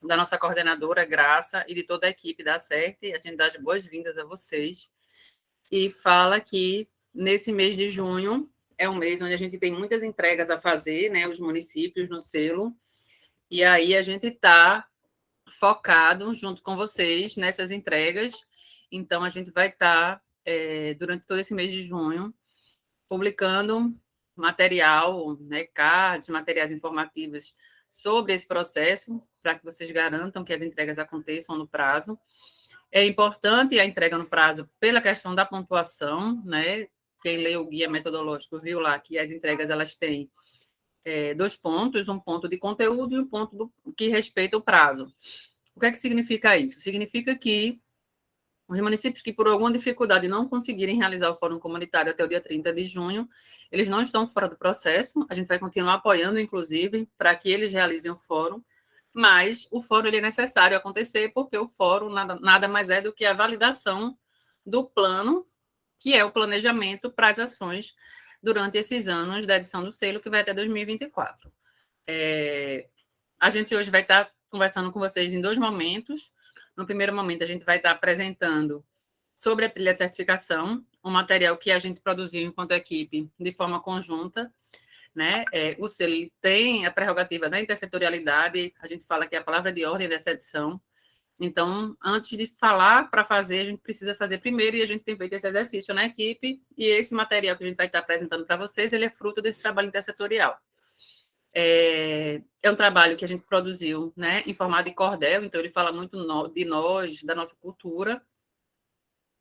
da nossa coordenadora, Graça, e de toda a equipe da CERT, a gente dá as boas-vindas a vocês e fala que nesse mês de junho é um mês onde a gente tem muitas entregas a fazer, né, os municípios no selo, e aí a gente está focado junto com vocês nessas entregas, então a gente vai estar, durante todo esse mês de junho, publicando material, né, cards, materiais informativos sobre esse processo, para que vocês garantam que as entregas aconteçam no prazo. É importante a entrega no prazo pela questão da pontuação, né? Quem lê o guia metodológico viu lá que as entregas elas têm 2 pontos, um ponto de conteúdo e um ponto que respeita o prazo. O que é que significa isso? Significa que os municípios que, por alguma dificuldade, não conseguirem realizar o fórum comunitário até o dia 30 de junho, eles não estão fora do processo, a gente vai continuar apoiando, inclusive, para que eles realizem o fórum, mas o fórum ele é necessário acontecer porque o fórum nada mais é do que a validação do plano, que é o planejamento para as ações durante esses anos da edição do selo, que vai até 2024. A gente hoje vai estar conversando com vocês em 2 momentos. No primeiro momento, a gente vai estar apresentando sobre a trilha de certificação, um material que a gente produziu enquanto equipe de forma conjunta, né? O selo tem a prerrogativa da intersetorialidade, a gente fala que é a palavra de ordem dessa edição. Então, antes de falar para fazer, a gente precisa fazer primeiro, e a gente tem feito esse exercício na equipe, e esse material que a gente vai estar apresentando para vocês, ele é fruto desse trabalho intersetorial. É um trabalho que a gente produziu, né, em formato de cordel, então ele fala muito de nós, da nossa cultura,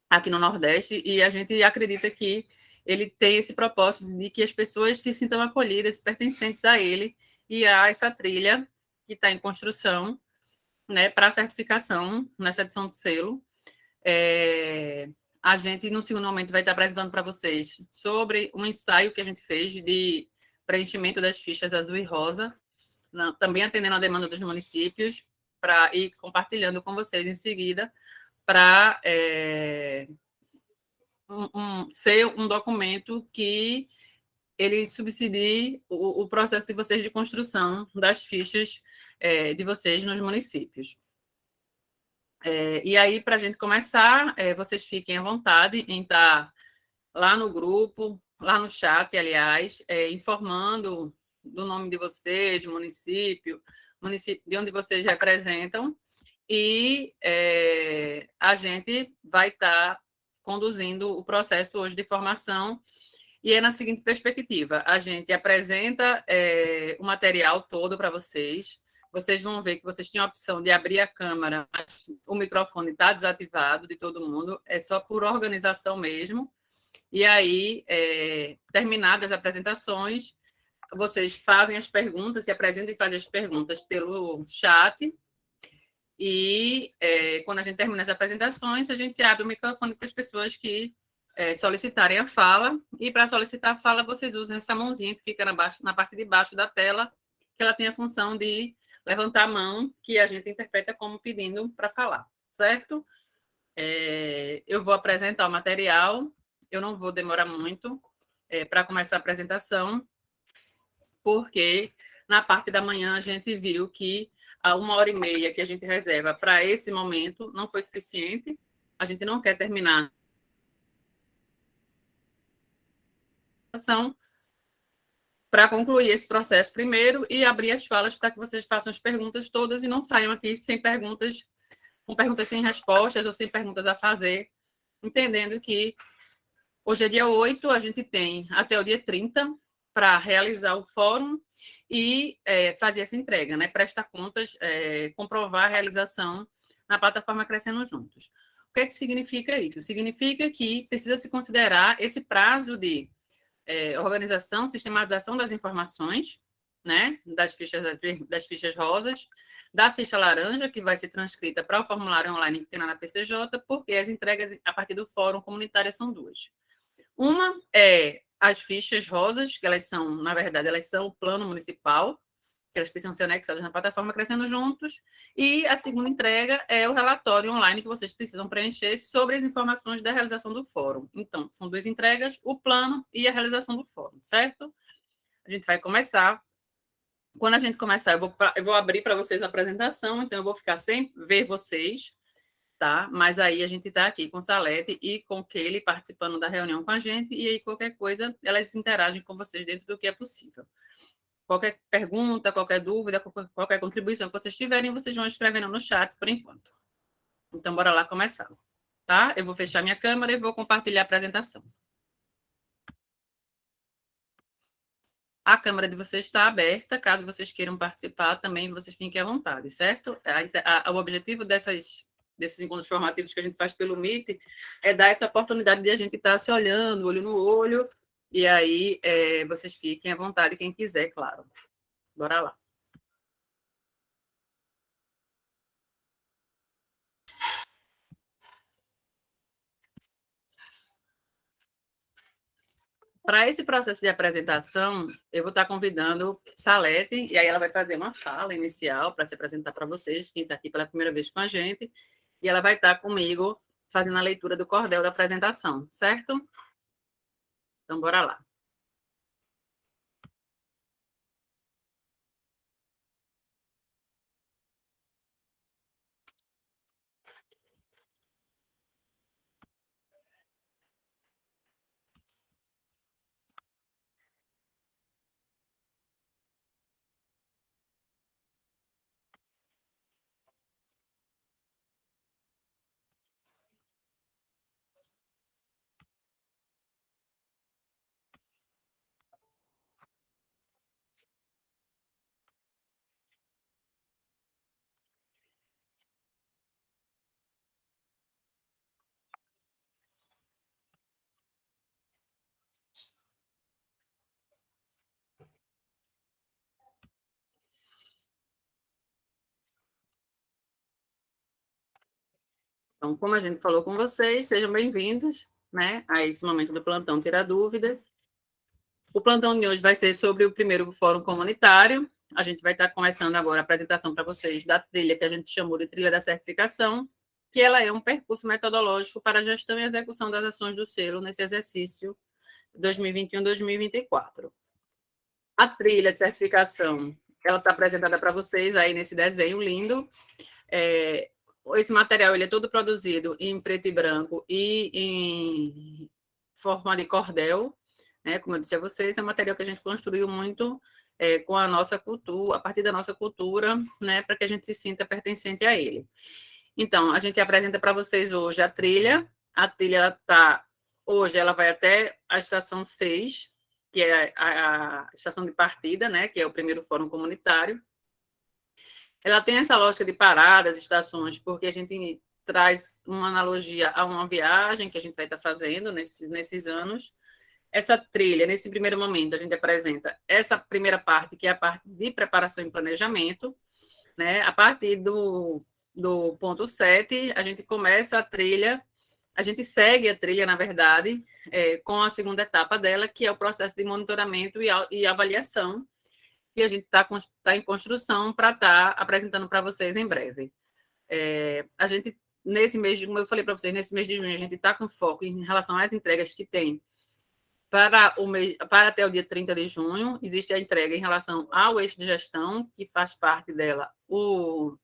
aqui no Nordeste, e a gente acredita que ele tem esse propósito de que as pessoas se sintam acolhidas, pertencentes a ele e a essa trilha que está em construção, né, para a certificação nessa edição do selo. A gente, no segundo momento, vai estar apresentando para vocês sobre um ensaio que a gente fez de preenchimento das fichas azul e rosa, também atendendo a demanda dos municípios, e compartilhando com vocês em seguida, para ser um documento que ele subsidie o processo de vocês de construção das fichas de vocês nos municípios. E aí, para a gente começar, vocês fiquem à vontade em estar lá no grupo, lá no chat, aliás, informando do nome de vocês, município de onde vocês representam, e a gente vai estar conduzindo o processo hoje de formação, e é na seguinte perspectiva: a gente apresenta o material todo para vocês. Vocês vão ver que vocês têm a opção de abrir a câmera, mas o microfone está desativado de todo mundo, é só por organização mesmo. E aí, terminadas as apresentações, vocês fazem as perguntas, se apresentam e fazem as perguntas pelo chat. E quando a gente termina as apresentações, a gente abre o microfone para as pessoas que solicitarem a fala. E para solicitar a fala, vocês usam essa mãozinha que fica na parte de baixo da tela, que ela tem a função de levantar a mão, que a gente interpreta como pedindo para falar, certo? Eu vou apresentar o material, eu não vou demorar muito para começar a apresentação, porque na parte da manhã a gente viu que a 1h30 que a gente reserva para esse momento não foi suficiente, a gente não quer terminar a ação para concluir esse processo primeiro e abrir as falas para que vocês façam as perguntas todas e não saiam aqui sem perguntas, com perguntas sem respostas ou sem perguntas a fazer, entendendo que hoje é dia 8, a gente tem até o dia 30 para realizar o fórum e fazer essa entrega, né? Prestar contas, comprovar a realização na plataforma Crescendo Juntos. O que é que significa isso? Significa que precisa se considerar esse prazo de organização, sistematização das informações, né? Das fichas rosas, da ficha laranja, que vai ser transcrita para o formulário online que tem lá na PCJ, porque as entregas a partir do fórum comunitário são 2. Uma é as fichas rosas, que elas são, na verdade, elas são o plano municipal, que elas precisam ser anexadas na plataforma Crescendo Juntos, e a segunda entrega é o relatório online que vocês precisam preencher sobre as informações da realização do fórum. Então, são 2 entregas, o plano e a realização do fórum, certo? A gente vai começar Quando a gente começar, eu vou abrir para vocês a apresentação, então eu vou ficar sem ver vocês, tá? Mas aí a gente está aqui com o Salete e com o Kelly participando da reunião com a gente, e aí qualquer coisa, elas interagem com vocês dentro do que é possível. Qualquer pergunta, qualquer dúvida, qualquer contribuição que vocês tiverem, vocês vão escrevendo no chat por enquanto. Então, bora lá começar, tá? Eu vou fechar minha câmera e vou compartilhar a apresentação. A câmera de vocês está aberta, caso vocês queiram participar, também vocês fiquem à vontade, certo? O objetivo desses encontros formativos que a gente faz pelo Meet é dar essa oportunidade de a gente estar se olhando, olho no olho, e aí vocês fiquem à vontade, quem quiser, claro. Bora lá. Para esse processo de apresentação, eu vou estar convidando Salete, e aí ela vai fazer uma fala inicial para se apresentar para vocês, quem está aqui pela primeira vez com a gente, e ela vai estar comigo fazendo a leitura do cordel da apresentação, certo? Então, bora lá. Então, como a gente falou com vocês, sejam bem-vindos, né, a esse momento do plantão Tirar Dúvidas. O plantão de hoje vai ser sobre o primeiro fórum comunitário. A gente vai estar começando agora a apresentação para vocês da trilha que a gente chamou de trilha da certificação, que ela é um percurso metodológico para a gestão e execução das ações do selo nesse exercício 2021-2024. A trilha de certificação, ela está apresentada para vocês aí nesse desenho lindo. Esse material ele é todo produzido em preto e branco e em forma de cordel, né? Como eu disse a vocês, é um material que a gente construiu muito com a nossa cultura, a partir da nossa cultura, né? Para que a gente se sinta pertencente a ele. Então, a gente apresenta para vocês hoje a trilha. A trilha, hoje, ela vai até a estação 6, que é a estação de partida, né? Que é o primeiro fórum comunitário. Ela tem essa lógica de paradas, estações, porque a gente traz uma analogia a uma viagem que a gente vai estar fazendo nesses anos. Essa trilha, nesse primeiro momento, a gente apresenta essa primeira parte, que é a parte de preparação e planejamento. Né? A partir do ponto 7, a gente começa a trilha, a gente segue a trilha, na verdade, com a segunda etapa dela, que é o processo de monitoramento e avaliação, que a gente tá em construção para estar apresentando para vocês em breve. A gente, nesse mês, como eu falei para vocês, nesse mês de junho, a gente está com foco em relação às entregas que tem para até o dia 30 de junho. Existe a entrega em relação ao eixo de gestão, que faz parte dela o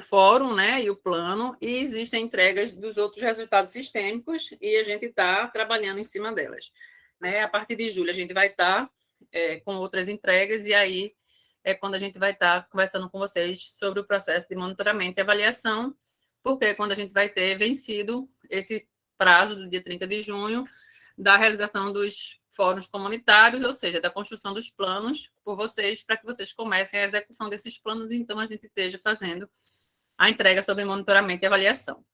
fórum, né, e o plano, e existem entregas dos outros resultados sistêmicos, e a gente está trabalhando em cima delas. Né? A partir de julho, a gente vai estar com outras entregas, e aí é quando a gente vai estar conversando com vocês sobre o processo de monitoramento e avaliação, porque é quando a gente vai ter vencido esse prazo do dia 30 de junho da realização dos fóruns comunitários, ou seja, da construção dos planos por vocês, para que vocês comecem a execução desses planos, e então a gente esteja fazendo a entrega sobre monitoramento e avaliação.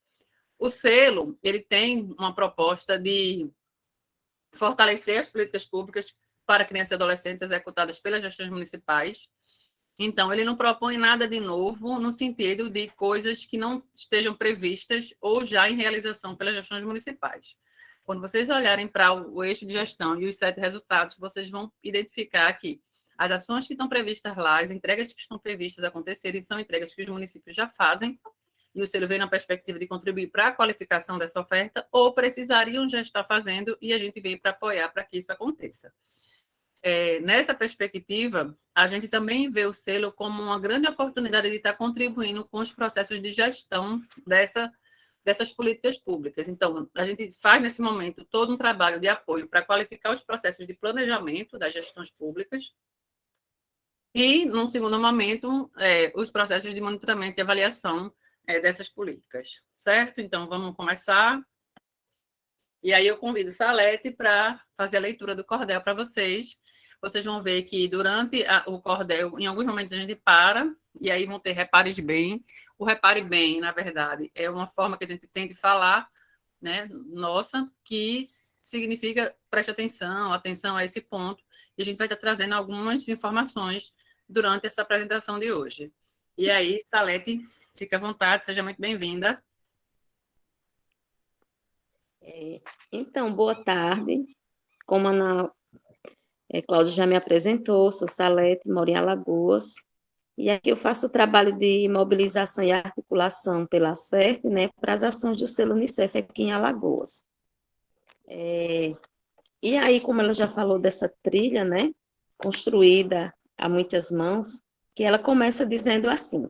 O selo, ele tem uma proposta de fortalecer as políticas públicas para crianças e adolescentes executadas pelas gestões municipais. Então, ele não propõe nada de novo no sentido de coisas que não estejam previstas ou já em realização pelas gestões municipais. Quando vocês olharem para o eixo de gestão e os 7 resultados, vocês vão identificar aqui as ações que estão previstas lá, as entregas que estão previstas acontecerem, são entregas que os municípios já fazem, e o selo vem na perspectiva de contribuir para a qualificação dessa oferta, ou precisariam já estar fazendo, e a gente veio para apoiar para que isso aconteça. nessa perspectiva, a gente também vê o selo como uma grande oportunidade de estar contribuindo com os processos de gestão dessas políticas públicas. Então, a gente faz, nesse momento, todo um trabalho de apoio para qualificar os processos de planejamento das gestões públicas e, num segundo momento, os processos de monitoramento e avaliação dessas políticas, certo? Então, vamos começar. E aí eu convido Salete para fazer a leitura do cordel para vocês. Vocês vão ver que durante o cordel, em alguns momentos a gente para, e aí vão ter repares bem. O repare bem, na verdade, é uma forma que a gente tem de falar, né, nossa, que significa preste atenção a esse ponto, e a gente vai estar trazendo algumas informações durante essa apresentação de hoje. E aí, Salete, fica à vontade, seja muito bem-vinda. Então, boa tarde. Como a Ana Cláudia já me apresentou, sou Salete, moro em Alagoas, e aqui eu faço o trabalho de mobilização e articulação pela CERT, né, para as ações do selo Unicef aqui em Alagoas. E aí, como ela já falou dessa trilha, né, construída a muitas mãos, que ela começa dizendo assim: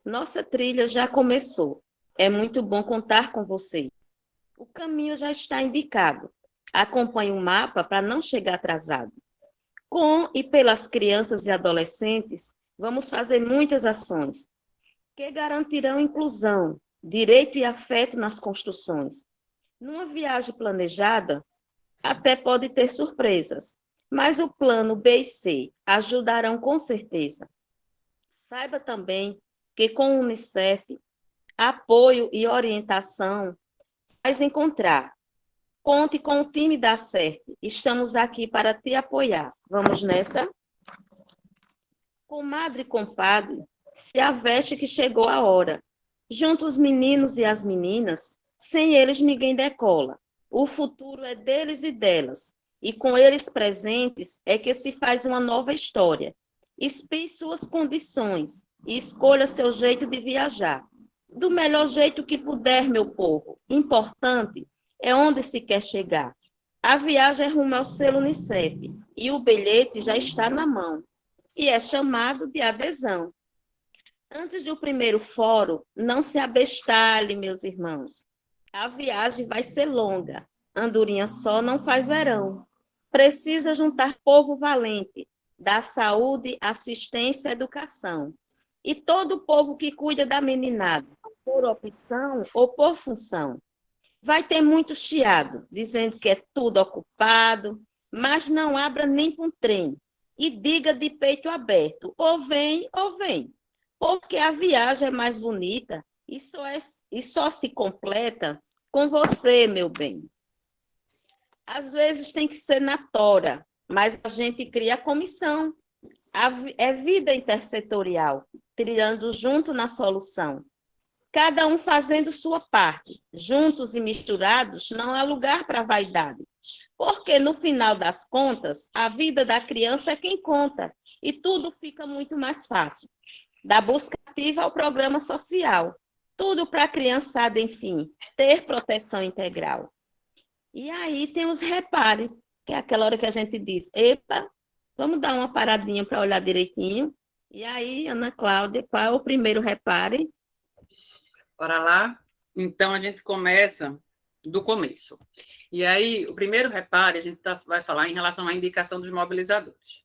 nossa trilha já começou, é muito bom contar com vocês. O caminho já está indicado. Acompanhe o mapa para não chegar atrasado. Com e pelas crianças e adolescentes, vamos fazer muitas ações que garantirão inclusão, direito e afeto nas construções. Numa viagem planejada, até pode ter surpresas, mas o plano B e C ajudarão com certeza. Saiba também que com o Unicef, apoio e orientação faz encontrar. Conte com o time da CERT. Estamos aqui para te apoiar. Vamos nessa? Comadre e compadre, se aveste que chegou a hora. Junto os meninos e as meninas, sem eles ninguém decola. O futuro é deles e delas. E com eles presentes é que se faz uma nova história. Espie suas condições e escolha seu jeito de viajar. Do melhor jeito que puder, meu povo. Importante é onde se quer chegar. A viagem é rumo ao selo Unicef e o bilhete já está na mão e é chamado de adesão. Antes do primeiro fórum, não se abestalhe, meus irmãos. A viagem vai ser longa. Andorinha só não faz verão. Precisa juntar povo valente, dar saúde, assistência e educação. E todo o povo que cuida da meninada, por opção ou por função. Vai ter muito chiado, dizendo que é tudo ocupado, mas não abra nem para um trem. E diga de peito aberto, ou vem, porque a viagem é mais bonita e só se completa com você, meu bem. Às vezes tem que ser na tora, mas a gente cria a comissão. É vida intersetorial, trilhando junto na solução. Cada um fazendo sua parte, juntos e misturados, não há lugar para vaidade. Porque, no final das contas, a vida da criança é quem conta, e tudo fica muito mais fácil. Da busca ativa ao programa social. Tudo para a criançada, enfim, ter proteção integral. E aí tem os repare, que é aquela hora que a gente diz, epa, vamos dar uma paradinha para olhar direitinho. E aí, Ana Cláudia, qual é o primeiro repare? Bora lá? Então, a gente começa do começo. E aí, o primeiro repare, a gente vai falar em relação à indicação dos mobilizadores.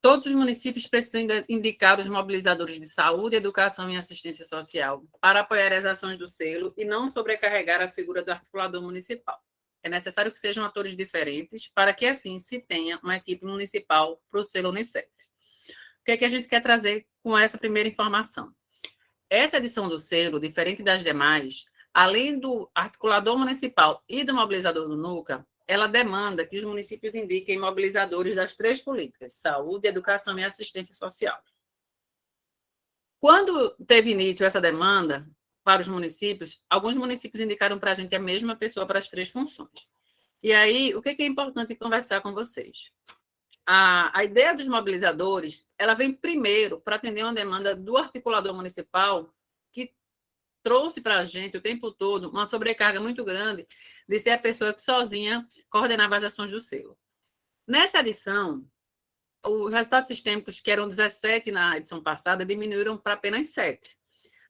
Todos os municípios precisam indicar os mobilizadores de saúde, educação e assistência social para apoiar as ações do selo e não sobrecarregar a figura do articulador municipal. É necessário que sejam atores diferentes para que, assim, se tenha uma equipe municipal para o selo Unicef. O que é que a gente quer trazer com essa primeira informação? Essa edição do selo, diferente das demais, além do articulador municipal e do mobilizador do NUCA, ela demanda que os municípios indiquem mobilizadores das três políticas: saúde, educação e assistência social. Quando teve início essa demanda para os municípios, alguns municípios indicaram para a gente a mesma pessoa para as três funções. E aí, o que é importante conversar com vocês? A ideia dos mobilizadores, ela vem primeiro para atender uma demanda do articulador municipal, que trouxe para a gente o tempo todo uma sobrecarga muito grande de ser a pessoa que sozinha coordenava as ações do selo. Nessa edição, os resultados sistêmicos, que eram 17 na edição passada, diminuíram para apenas 7.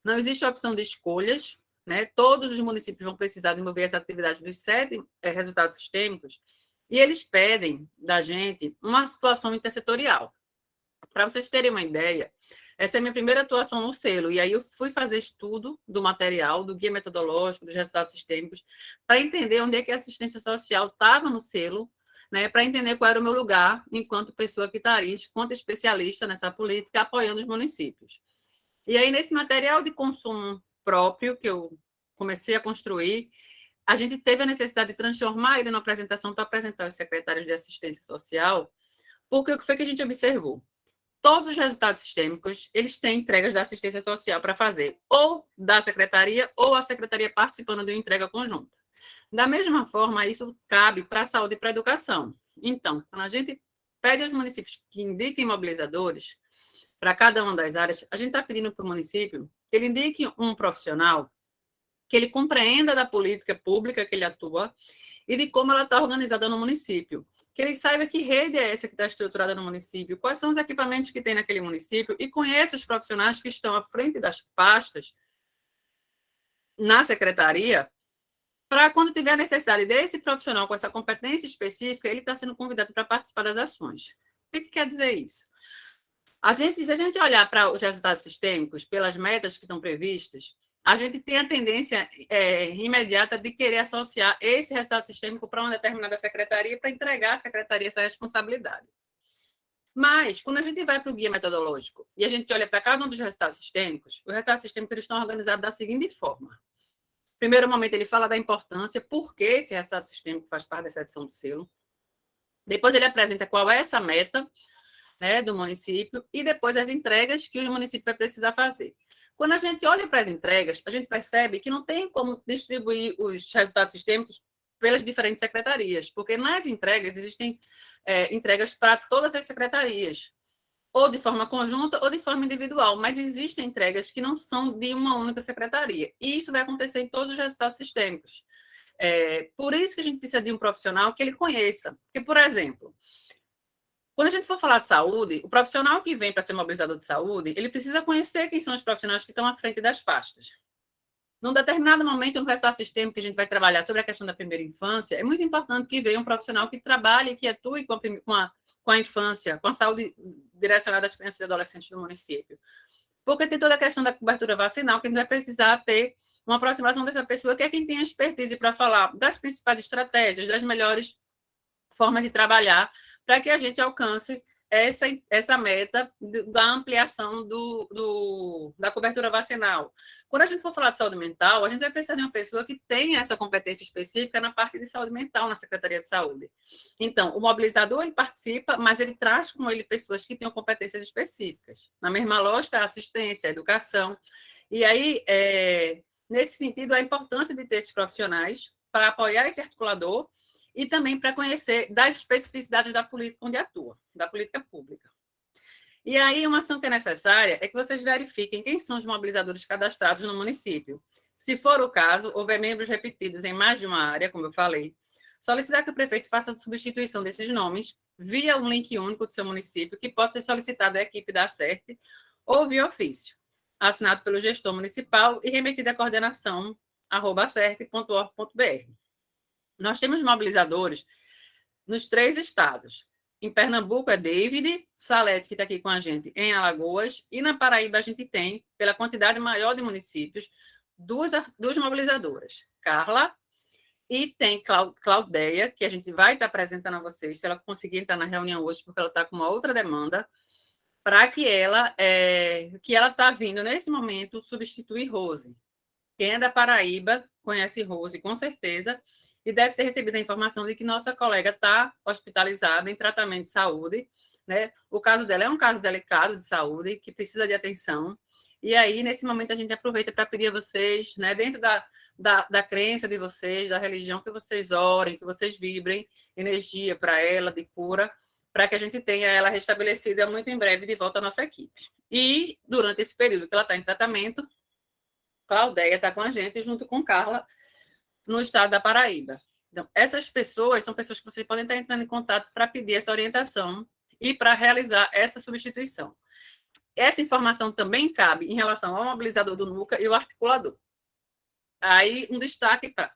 Não existe a opção de escolhas, né? Todos os municípios vão precisar desenvolver essa atividade dos 7 resultados sistêmicos, e eles pedem da gente uma situação intersetorial. Para vocês terem uma ideia, essa é a minha primeira atuação no selo, e aí eu fui fazer estudo do material, do guia metodológico, dos resultados sistêmicos, para entender onde é que a assistência social estava no selo, né, para entender qual era o meu lugar enquanto pessoa quitarista, enquanto especialista nessa política, apoiando os municípios. E aí, nesse material de consumo próprio que eu comecei a construir, a gente teve a necessidade de transformar ele numa apresentação para apresentar aos secretários de assistência social, porque o que foi que a gente observou? Todos os resultados sistêmicos, eles têm entregas da assistência social para fazer, ou da secretaria, ou a secretaria participando de uma entrega conjunta. Da mesma forma, isso cabe para a saúde e para a educação. Então, quando a gente pede aos municípios que indiquem mobilizadores para cada uma das áreas, a gente está pedindo para o município que ele indique um profissional que ele compreenda da política pública que ele atua e de como ela está organizada no município. Que ele saiba que rede é essa que está estruturada no município, quais são os equipamentos que tem naquele município e conheça os profissionais que estão à frente das pastas na secretaria, para quando tiver a necessidade desse profissional com essa competência específica, ele está sendo convidado para participar das ações. O que quer dizer isso? Se a gente olhar para os resultados sistêmicos, pelas metas que estão previstas, a gente tem a tendência imediata de querer associar esse resultado sistêmico para uma determinada secretaria para entregar à secretaria essa responsabilidade. Mas, quando a gente vai para o guia metodológico e a gente olha para cada um dos resultados sistêmicos, os resultados sistêmicos eles estão organizados da seguinte forma. No primeiro momento, ele fala da importância, por que esse resultado sistêmico faz parte dessa edição do selo. Depois, ele apresenta qual é essa meta, né, do município, e depois as entregas que o município vai precisar fazer. Quando a gente olha para as entregas, a gente percebe que não tem como distribuir os resultados sistêmicos pelas diferentes secretarias, porque nas entregas existem entregas para todas as secretarias, ou de forma conjunta ou de forma individual, mas existem entregas que não são de uma única secretaria, e isso vai acontecer em todos os resultados sistêmicos. Por isso que a gente precisa de um profissional que ele conheça. Porque, por exemplo, quando a gente for falar de saúde, o profissional que vem para ser mobilizador de saúde, ele precisa conhecer quem são os profissionais que estão à frente das pastas. Num determinado momento, no resultado sistêmico que a gente vai trabalhar sobre a questão da primeira infância, é muito importante que venha um profissional que trabalhe, que atue com a infância, com a saúde direcionada às crianças e adolescentes do município. Porque tem toda a questão da cobertura vacinal, que a gente vai precisar ter uma aproximação dessa pessoa, que é quem tem a expertise para falar das principais estratégias, das melhores formas de trabalhar, para que a gente alcance essa meta da ampliação da cobertura vacinal. Quando a gente for falar de saúde mental, a gente vai precisar de uma pessoa que tenha essa competência específica na parte de saúde mental na Secretaria de Saúde. Então, o mobilizador, ele participa, mas ele traz com ele pessoas que tenham competências específicas. Na mesma lógica, a assistência, a educação. E aí, nesse sentido, a importância de ter esses profissionais para apoiar esse articulador e também para conhecer das especificidades da política onde atua, da política pública. E aí, uma ação que é necessária é que vocês verifiquem quem são os mobilizadores cadastrados no município. Se for o caso, houver membros repetidos em mais de uma área, como eu falei, solicitar que o prefeito faça a substituição desses nomes via um link único do seu município, que pode ser solicitado à equipe da ACERT ou via ofício, assinado pelo gestor municipal e remetido à coordenação @acert.org.br. Nós temos mobilizadores nos 3 estados. Em Pernambuco é David Salete, que está aqui com a gente, em Alagoas, e na Paraíba a gente tem, pela quantidade maior de municípios, duas mobilizadoras, Carla e tem Claudeia, que a gente vai estar apresentando a vocês, se ela conseguir entrar na reunião hoje, porque ela está com uma outra demanda, para que ela está vindo, nesse momento, substituir Rose. Quem é da Paraíba conhece Rose, com certeza, e deve ter recebido a informação de que nossa colega está hospitalizada em tratamento de saúde, né? O caso dela é um caso delicado de saúde, que precisa de atenção, e aí, nesse momento, a gente aproveita para pedir a vocês, né, dentro da crença de vocês, da religião, que vocês orem, que vocês vibrem energia para ela, de cura, para que a gente tenha ela restabelecida muito em breve de volta à nossa equipe. E, durante esse período que ela está em tratamento, Claudeia está com a gente, junto com Carla, no estado da Paraíba. Então, essas pessoas são pessoas que vocês podem estar entrando em contato para pedir essa orientação e para realizar essa substituição. Essa informação também cabe em relação ao mobilizador do NUCA e o articulador. Aí, um destaque para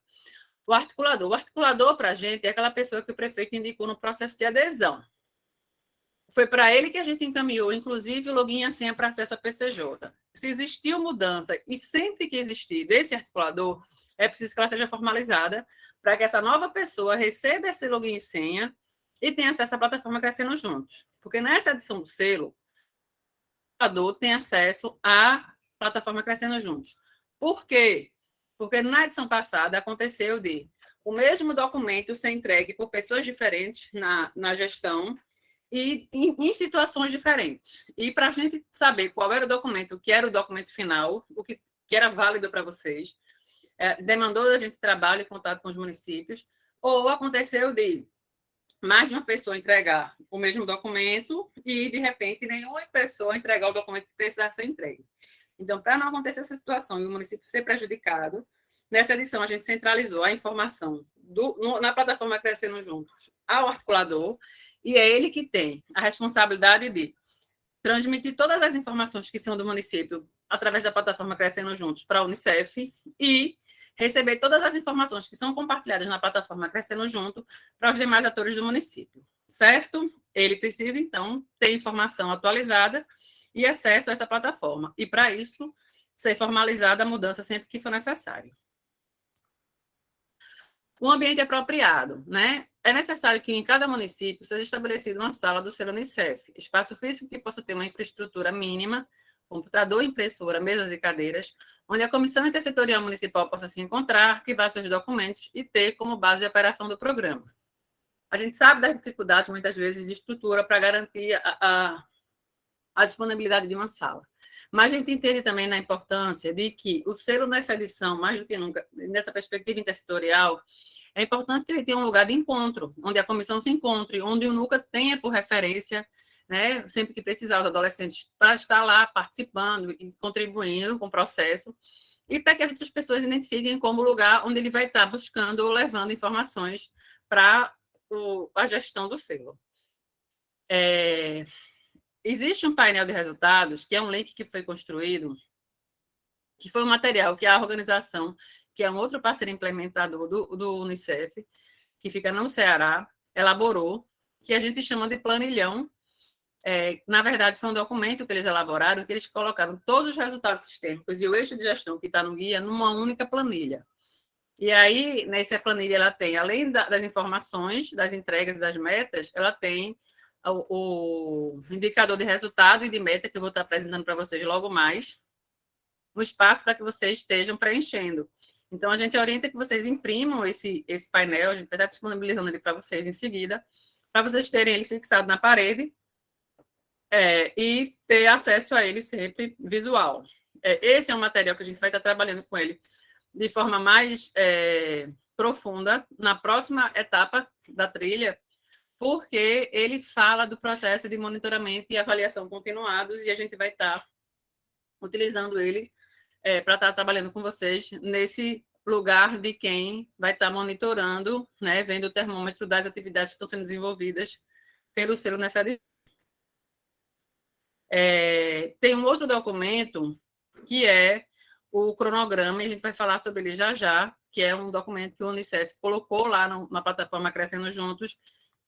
o articulador. O articulador, para a gente, é aquela pessoa que o prefeito indicou no processo de adesão. Foi para ele que a gente encaminhou, inclusive, o login e a senha para acesso à PCJ. Se existiu mudança, e sempre que existir desse articulador, é preciso que ela seja formalizada para que essa nova pessoa receba esse login e senha e tenha acesso à plataforma Crescendo Juntos. Porque nessa edição do selo, o articulador tem acesso à plataforma Crescendo Juntos. Por quê? Porque na edição passada aconteceu de o mesmo documento ser entregue por pessoas diferentes na gestão e em situações diferentes. E para a gente saber qual era o documento, o que era o documento final, o que era válido para vocês, demandou da gente trabalho e contato com os municípios, ou aconteceu de mais de uma pessoa entregar o mesmo documento e, de repente, nenhuma pessoa entregar o documento que precisava ser entregue. Então, para não acontecer essa situação e o município ser prejudicado, nessa edição a gente centralizou a informação na plataforma Crescendo Juntos ao articulador, e é ele que tem a responsabilidade de transmitir todas as informações que são do município através da plataforma Crescendo Juntos para a Unicef e receber todas as informações que são compartilhadas na plataforma Crescendo Junto para os demais atores do município, certo? Ele precisa, então, ter informação atualizada e acesso a essa plataforma. E, para isso, ser formalizada a mudança sempre que for necessário. Um ambiente apropriado, né? É necessário que em cada município seja estabelecida uma sala do selo Unicef, espaço físico que possa ter uma infraestrutura mínima, computador, impressora, mesas e cadeiras, onde a Comissão Intersetorial Municipal possa se encontrar, arquivar seus documentos e ter como base de operação do programa. A gente sabe das dificuldades, muitas vezes, de estrutura para garantir a disponibilidade de uma sala. Mas a gente entende também na importância de que o selo nessa edição, mais do que nunca, nessa perspectiva intersetorial, é importante que ele tenha um lugar de encontro, onde a comissão se encontre, onde o NUCA tenha por referência, né, sempre que precisar, os adolescentes, para estar lá participando e contribuindo com o processo, e para que as outras pessoas identifiquem como lugar onde ele vai estar buscando ou levando informações para a gestão do selo. Existe um painel de resultados, que é um link que foi construído, que foi um material que a organização, que é um outro parceiro implementador do Unicef, que fica no Ceará, elaborou, que a gente chama de planilhão. Na verdade, foi um documento que eles elaboraram, que eles colocaram todos os resultados sistêmicos e o eixo de gestão que está no guia numa única planilha. E aí, nessa planilha, ela tem, além das informações, das entregas e das metas, ela tem o indicador de resultado e de meta, que eu vou estar apresentando para vocês logo mais, um espaço para que vocês estejam preenchendo. Então, a gente orienta que vocês imprimam esse painel, a gente vai estar disponibilizando ele para vocês em seguida, para vocês terem ele fixado na parede e ter acesso a ele sempre visual. Esse é um material que a gente vai estar trabalhando com ele de forma mais profunda na próxima etapa da trilha, porque ele fala do processo de monitoramento e avaliação continuados, e a gente vai estar utilizando ele para estar trabalhando com vocês nesse lugar de quem vai estar monitorando, né, vendo o termômetro das atividades que estão sendo desenvolvidas pelo selo nessa edição. Tem um outro documento que é o cronograma, e a gente vai falar sobre ele já já, que é um documento que o Unicef colocou lá na plataforma Crescendo Juntos,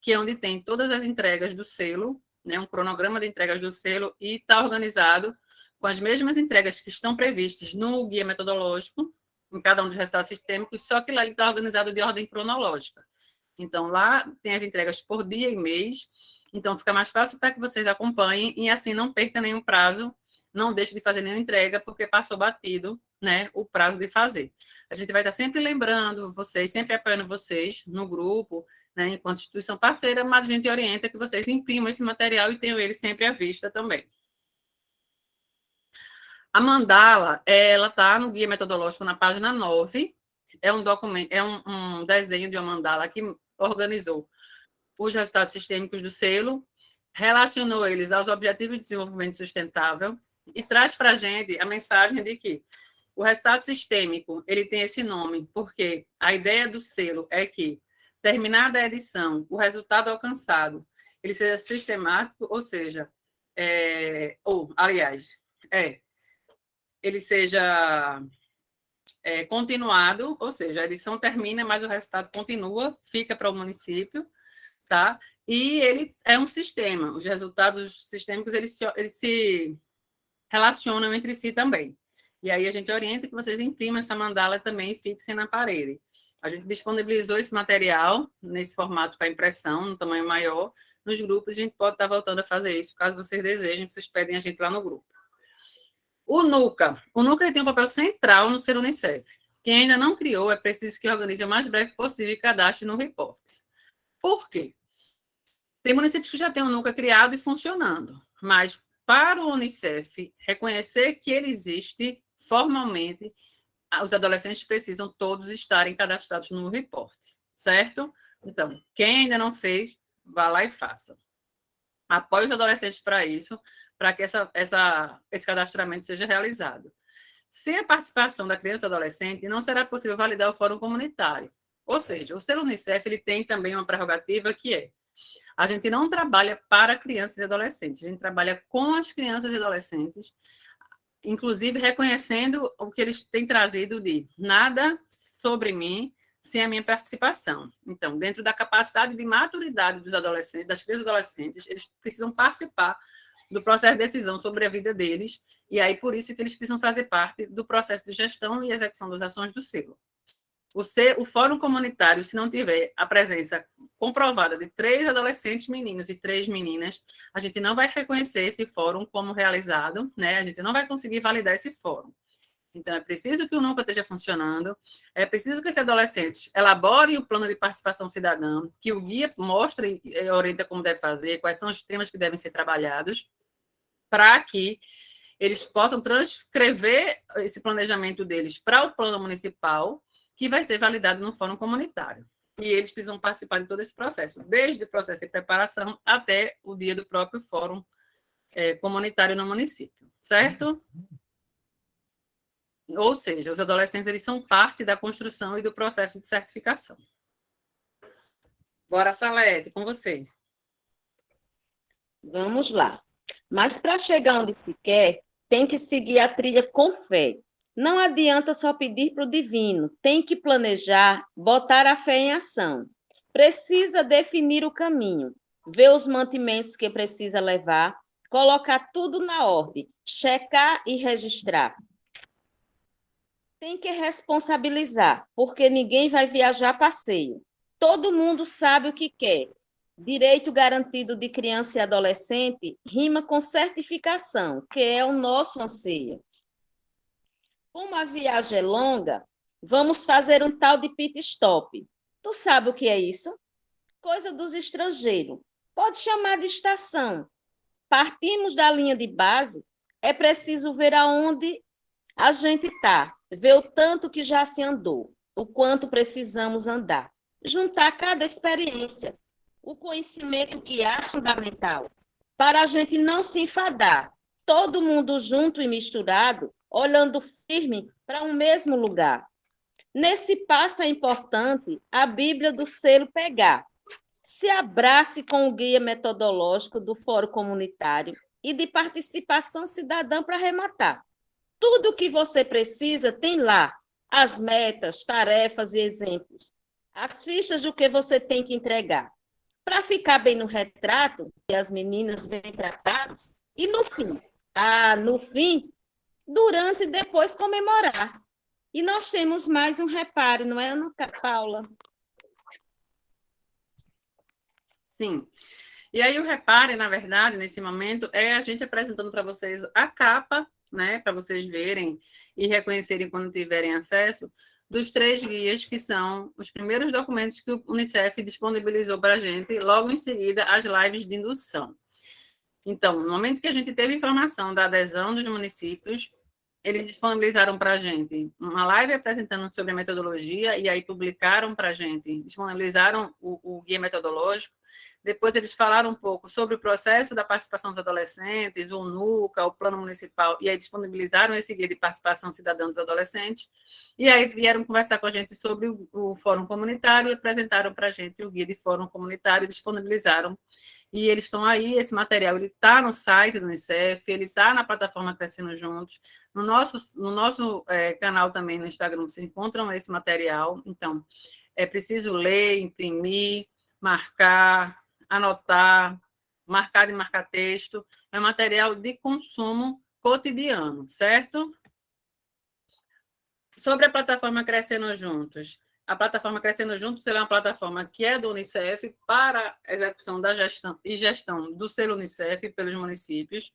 que é onde tem todas as entregas do selo, né, um cronograma de entregas do selo, e está organizado com as mesmas entregas que estão previstas no guia metodológico, em cada um dos resultados sistêmicos, só que lá ele está organizado de ordem cronológica. Então, lá tem as entregas por dia e mês, então fica mais fácil para que vocês acompanhem e assim não perca nenhum prazo, não deixe de fazer nenhuma entrega, porque passou batido, né, o prazo de fazer. A gente vai estar sempre lembrando vocês, sempre apoiando vocês no grupo, né, enquanto instituição parceira, mas a gente orienta que vocês imprimam esse material e tenham ele sempre à vista também. A mandala, ela está no guia metodológico na página 9, é um documento, um desenho de uma mandala que organizou os resultados sistêmicos do selo, relacionou eles aos Objetivos de Desenvolvimento Sustentável e traz para a gente a mensagem de que O resultado sistêmico, ele tem esse nome, porque a ideia do selo é que, terminada a edição, o resultado alcançado, ele seja sistemático, ou seja, ele seja continuado, ou seja, a edição termina, mas o resultado continua, fica para o município, tá? E ele é um sistema, os resultados sistêmicos, eles se relacionam entre si também. E aí a gente orienta que vocês imprimam essa mandala também e fixem na parede. A gente disponibilizou esse material nesse formato para impressão, no tamanho maior. Nos grupos, a gente pode estar voltando a fazer isso, caso vocês desejem, vocês pedem a gente lá no grupo. O NUCA ele tem um papel central no Ser Unicef. Quem ainda não criou, é preciso que organize o mais breve possível e cadastre no reporte. Por quê? Tem municípios que já têm o NUCA criado e funcionando, mas para o Unicef reconhecer que ele existe formalmente, os adolescentes precisam todos estarem cadastrados no reporte, certo? Então, quem ainda não fez, vá lá e faça. Apoie os adolescentes para isso, para que esse cadastramento seja realizado. Sem a participação da criança e do adolescente, não será possível validar o fórum comunitário. Ou seja, o Ser Unicef ele tem também uma prerrogativa que é: a gente não trabalha para crianças e adolescentes, a gente trabalha com as crianças e adolescentes, inclusive reconhecendo o que eles têm trazido de nada sobre mim sem a minha participação. Então, dentro da capacidade de maturidade dos adolescentes, das crianças e adolescentes, eles precisam participar do processo de decisão sobre a vida deles, e aí por isso que eles precisam fazer parte do processo de gestão e execução das ações do selo. O fórum comunitário, se não tiver a presença comprovada de 3 adolescentes meninos e 3 meninas, a gente não vai reconhecer esse fórum como realizado, né? A gente não vai conseguir validar esse fórum. Então, é preciso que o NUCA esteja funcionando, é preciso que esse adolescente elabore o plano de participação cidadã, que o guia mostre e orienta como deve fazer, quais são os temas que devem ser trabalhados, para que eles possam transcrever esse planejamento deles para o plano municipal, que vai ser validado no fórum comunitário. E eles precisam participar de todo esse processo, desde o processo de preparação até o dia do próprio fórum comunitário no município, certo? Ou seja, os adolescentes eles são parte da construção e do processo de certificação. Bora, Salete, com você. Vamos lá. Mas para chegar onde se quer, tem que seguir a trilha com fé. Não adianta só pedir para o divino, tem que planejar, botar a fé em ação. Precisa definir o caminho, ver os mantimentos que precisa levar, colocar tudo na ordem, checar e registrar. Tem que responsabilizar, porque ninguém vai viajar a passeio. Todo mundo sabe o que quer. Direito garantido de criança e adolescente rima com certificação, que é o nosso anseio. Como a viagem é longa, vamos fazer um tal de pit stop. Tu sabe o que é isso? Coisa dos estrangeiros. Pode chamar de estação. Partimos da linha de base, é preciso ver aonde a gente está, ver o tanto que já se andou, o quanto precisamos andar. Juntar cada experiência, o conhecimento que há fundamental, para a gente não se enfadar, todo mundo junto e misturado, olhando firme para um mesmo lugar. Nesse passo é importante a Bíblia do selo pegar. Se abrace com o guia metodológico do Fórum Comunitário e de participação cidadã para arrematar. Tudo o que você precisa tem lá, as metas, tarefas e exemplos, as fichas do que você tem que entregar. Para ficar bem no retrato, que as meninas bem tratadas, e no fim, durante e depois comemorar. E nós temos mais um reparo, não é, Ana Paula? Sim. E aí o repare, na verdade, nesse momento, é a gente apresentando para vocês a capa, né, para vocês verem e reconhecerem quando tiverem acesso, dos 3 guias, que são os primeiros documentos que o Unicef disponibilizou para a gente, logo em seguida, as lives de indução. Então, no momento que a gente teve informação da adesão dos municípios, eles disponibilizaram para a gente uma live apresentando sobre a metodologia, e aí publicaram para a gente, disponibilizaram o guia metodológico. Depois eles falaram um pouco sobre o processo da participação dos adolescentes, o NUCA, o Plano Municipal, e aí disponibilizaram esse guia de participação cidadã dos adolescentes, e aí vieram conversar com a gente sobre o Fórum Comunitário e apresentaram para a gente o guia de Fórum Comunitário e disponibilizaram. E eles estão aí, esse material ele está no site do Unicef, ele está na plataforma Crescendo Juntos, no nosso canal também no Instagram, vocês encontram esse material. Então, é preciso ler, imprimir, marcar, anotar, marcar e marcar texto. É material de consumo cotidiano, certo? Sobre a plataforma Crescendo Juntos. A plataforma Crescendo Juntos é uma plataforma que é do Unicef para a execução da gestão do selo Unicef pelos municípios.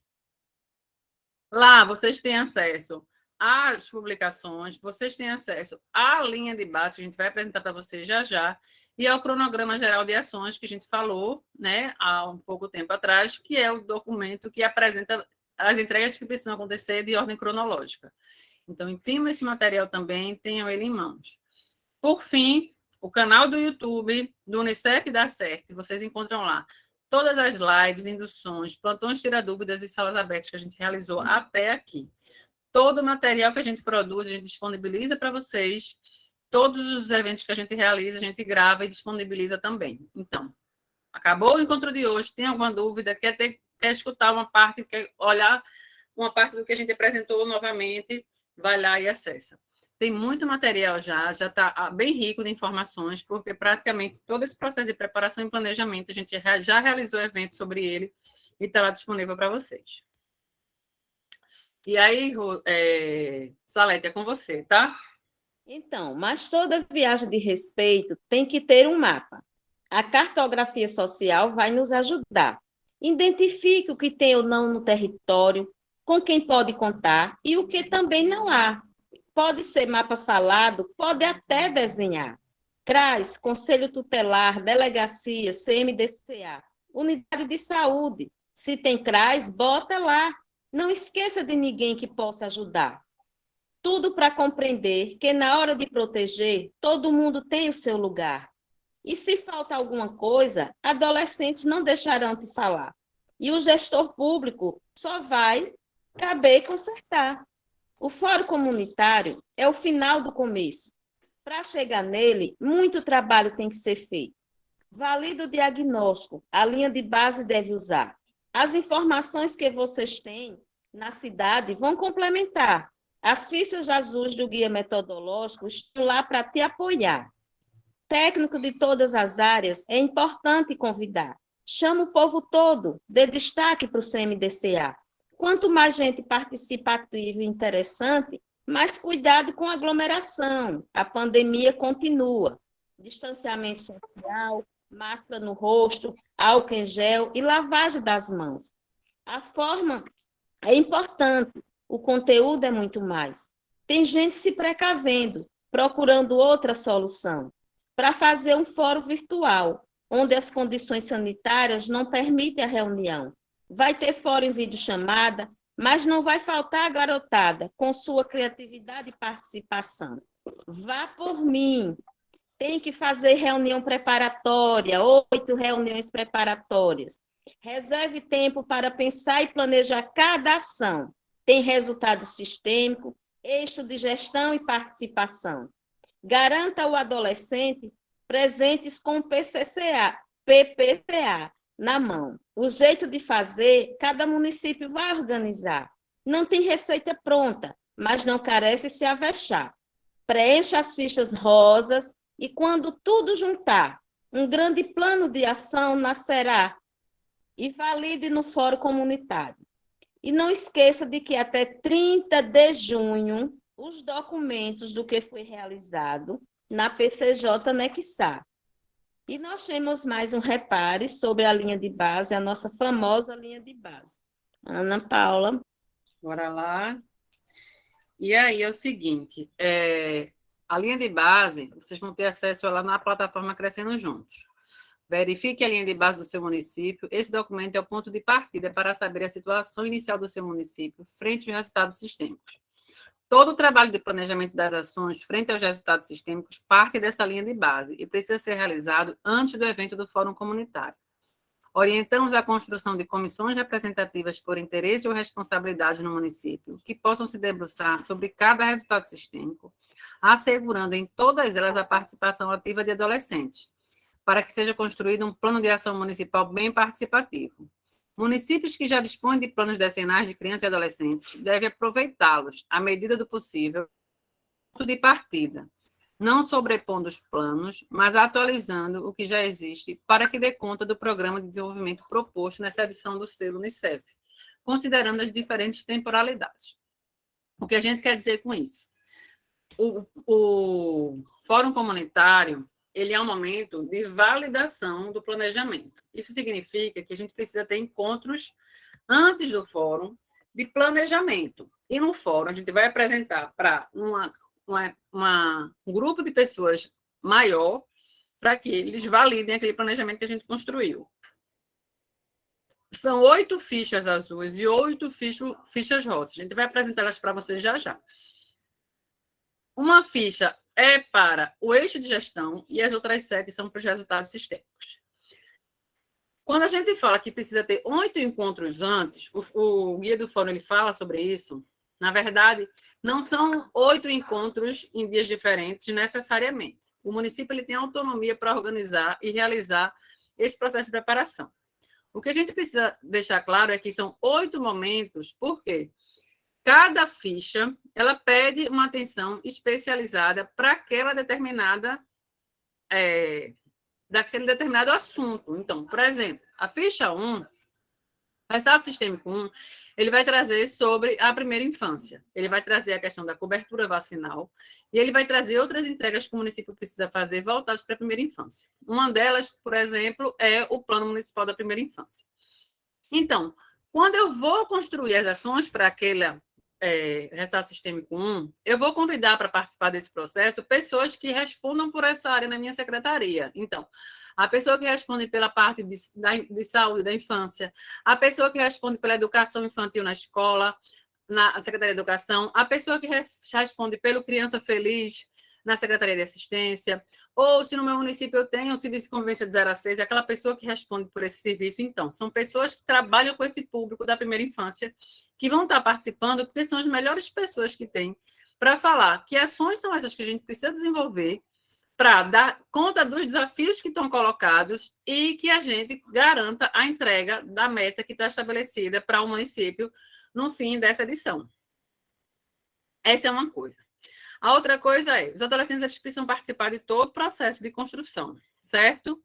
Lá vocês têm acesso às publicações, vocês têm acesso à linha de base que a gente vai apresentar para vocês já já, e ao cronograma geral de ações que a gente falou, né, há um pouco tempo atrás, que é o documento que apresenta as entregas que precisam acontecer de ordem cronológica. Então, imprima esse material também, tenham ele em mãos. Por fim, o canal do YouTube do Unicef Dá Certo, vocês encontram lá todas as lives, induções, plantões tira dúvidas e salas abertas que a gente realizou até aqui. Todo o material que a gente produz, a gente disponibiliza para vocês. Todos os eventos que a gente realiza, a gente grava e disponibiliza também. Então, acabou o encontro de hoje. Tem alguma dúvida? Quer escutar uma parte, quer olhar uma parte do que a gente apresentou novamente? Vai lá e acessa. Tem muito material já está bem rico de informações, porque praticamente todo esse processo de preparação e planejamento, a gente já realizou eventos sobre ele e está lá disponível para vocês. E aí, Salete, é com você, tá? Então, mas toda viagem de respeito tem que ter um mapa. A cartografia social vai nos ajudar. Identifique o que tem ou não no território, com quem pode contar e o que também não há. Pode ser mapa falado, pode até desenhar. CRAS, Conselho Tutelar, Delegacia, CMDCA, Unidade de Saúde. Se tem CRAS, bota lá. Não esqueça de ninguém que possa ajudar. Tudo para compreender que na hora de proteger, todo mundo tem o seu lugar. E se falta alguma coisa, adolescentes não deixarão de falar. E o gestor público só vai caber consertar. O fórum comunitário é o final do começo. Para chegar nele, muito trabalho tem que ser feito. Valida o diagnóstico, a linha de base deve usar. As informações que vocês têm na cidade vão complementar. As fichas azuis do guia metodológico estão lá para te apoiar. Técnico de todas as áreas é importante convidar. Chama o povo todo, dê destaque para o CMDCA. Quanto mais gente participativa e interessante, mais cuidado com a aglomeração. A pandemia continua. Distanciamento social, máscara no rosto, álcool em gel e lavagem das mãos. A forma é importante, o conteúdo é muito mais. Tem gente se precavendo, procurando outra solução, para fazer um fórum virtual, onde as condições sanitárias não permitem a reunião. Vai ter fórum em videochamada, mas não vai faltar a garotada, com sua criatividade e participação. Vá por mim. Tem que fazer reunião preparatória, 8 reuniões preparatórias. Reserve tempo para pensar e planejar cada ação. Tem resultado sistêmico, eixo de gestão e participação. Garanta ao adolescente presentes com PPCA na mão. O jeito de fazer, cada município vai organizar. Não tem receita pronta, mas não carece se avexar. Preencha as fichas rosas e, quando tudo juntar, um grande plano de ação nascerá e valide no fórum comunitário. E não esqueça de que até 30 de junho, os documentos do que foi realizado na PCJ Nexar. E nós temos mais um repare sobre a linha de base, a nossa famosa linha de base. Ana Paula. Bora lá. E aí é o seguinte, a linha de base, vocês vão ter acesso a ela na plataforma Crescendo Juntos. Verifique a linha de base do seu município. Esse documento é o ponto de partida para saber a situação inicial do seu município frente aos resultados sistêmicos. Todo o trabalho de planejamento das ações frente aos resultados sistêmicos parte dessa linha de base e precisa ser realizado antes do evento do Fórum Comunitário. Orientamos a construção de comissões representativas por interesse ou responsabilidade no município, que possam se debruçar sobre cada resultado sistêmico, assegurando em todas elas a participação ativa de adolescentes, para que seja construído um plano de ação municipal bem participativo. Municípios que já dispõem de planos decenais de crianças e adolescentes devem aproveitá-los, à medida do possível, ponto de partida, não sobrepondo os planos, mas atualizando o que já existe para que dê conta do programa de desenvolvimento proposto nessa edição do selo Unicef, considerando as diferentes temporalidades. O que a gente quer dizer com isso? O Fórum Comunitário, ele é um momento de validação do planejamento. Isso significa que a gente precisa ter encontros antes do fórum de planejamento. E no fórum a gente vai apresentar para um grupo de pessoas maior para que eles validem aquele planejamento que a gente construiu. São 8 fichas azuis e 8 fichas rosas. A gente vai apresentá-las para vocês já já. Uma ficha é para o eixo de gestão e as outras 7 são para os resultados sistêmicos. Quando a gente fala que precisa ter 8 encontros antes, o guia do fórum ele fala sobre isso. Na verdade, não são 8 encontros em dias diferentes necessariamente. O município ele tem autonomia para organizar e realizar esse processo de preparação. O que a gente precisa deixar claro é que são 8 momentos, por quê? Cada ficha ela pede uma atenção especializada para aquela determinada daquele determinado assunto. Então, por exemplo, a ficha 1, o resultado sistêmico 1, ele vai trazer sobre a primeira infância. Ele vai trazer a questão da cobertura vacinal e ele vai trazer outras entregas que o município precisa fazer voltadas para a primeira infância. Uma delas, por exemplo, é o Plano Municipal da Primeira Infância. Então, quando eu vou construir as ações para aquele resultado sistêmico 1, eu vou convidar para participar desse processo pessoas que respondam por essa área na minha secretaria. Então, a pessoa que responde pela parte de saúde da infância, a pessoa que responde pela educação infantil na escola, na Secretaria de Educação, a pessoa que responde pelo Criança Feliz na Secretaria de Assistência, ou se no meu município eu tenho um serviço de convivência de 0 a 6, é aquela pessoa que responde por esse serviço. Então, são pessoas que trabalham com esse público da primeira infância, que vão estar participando, porque são as melhores pessoas que tem para falar que ações são essas que a gente precisa desenvolver para dar conta dos desafios que estão colocados e que a gente garanta a entrega da meta que está estabelecida para o município no fim dessa edição. Essa é uma coisa. A outra coisa é, os adolescentes eles precisam participar de todo o processo de construção, certo?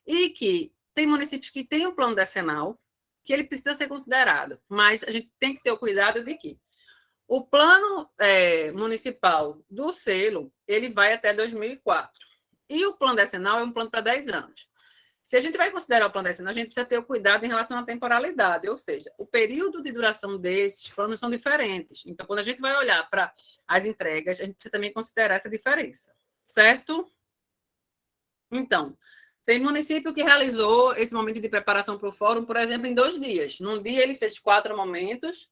E que tem municípios que têm um plano decenal, que ele precisa ser considerado, mas a gente tem que ter o cuidado de que o plano municipal do selo, ele vai até 2004. E o plano decenal é um plano para 10 anos. Se a gente vai considerar o plano decenal, a gente precisa ter o cuidado em relação à temporalidade, ou seja, o período de duração desses planos são diferentes. Então, quando a gente vai olhar para as entregas, a gente precisa também considerar essa diferença, certo? Então, tem município que realizou esse momento de preparação para o fórum, por exemplo, em 2 dias. Num dia ele fez 4 momentos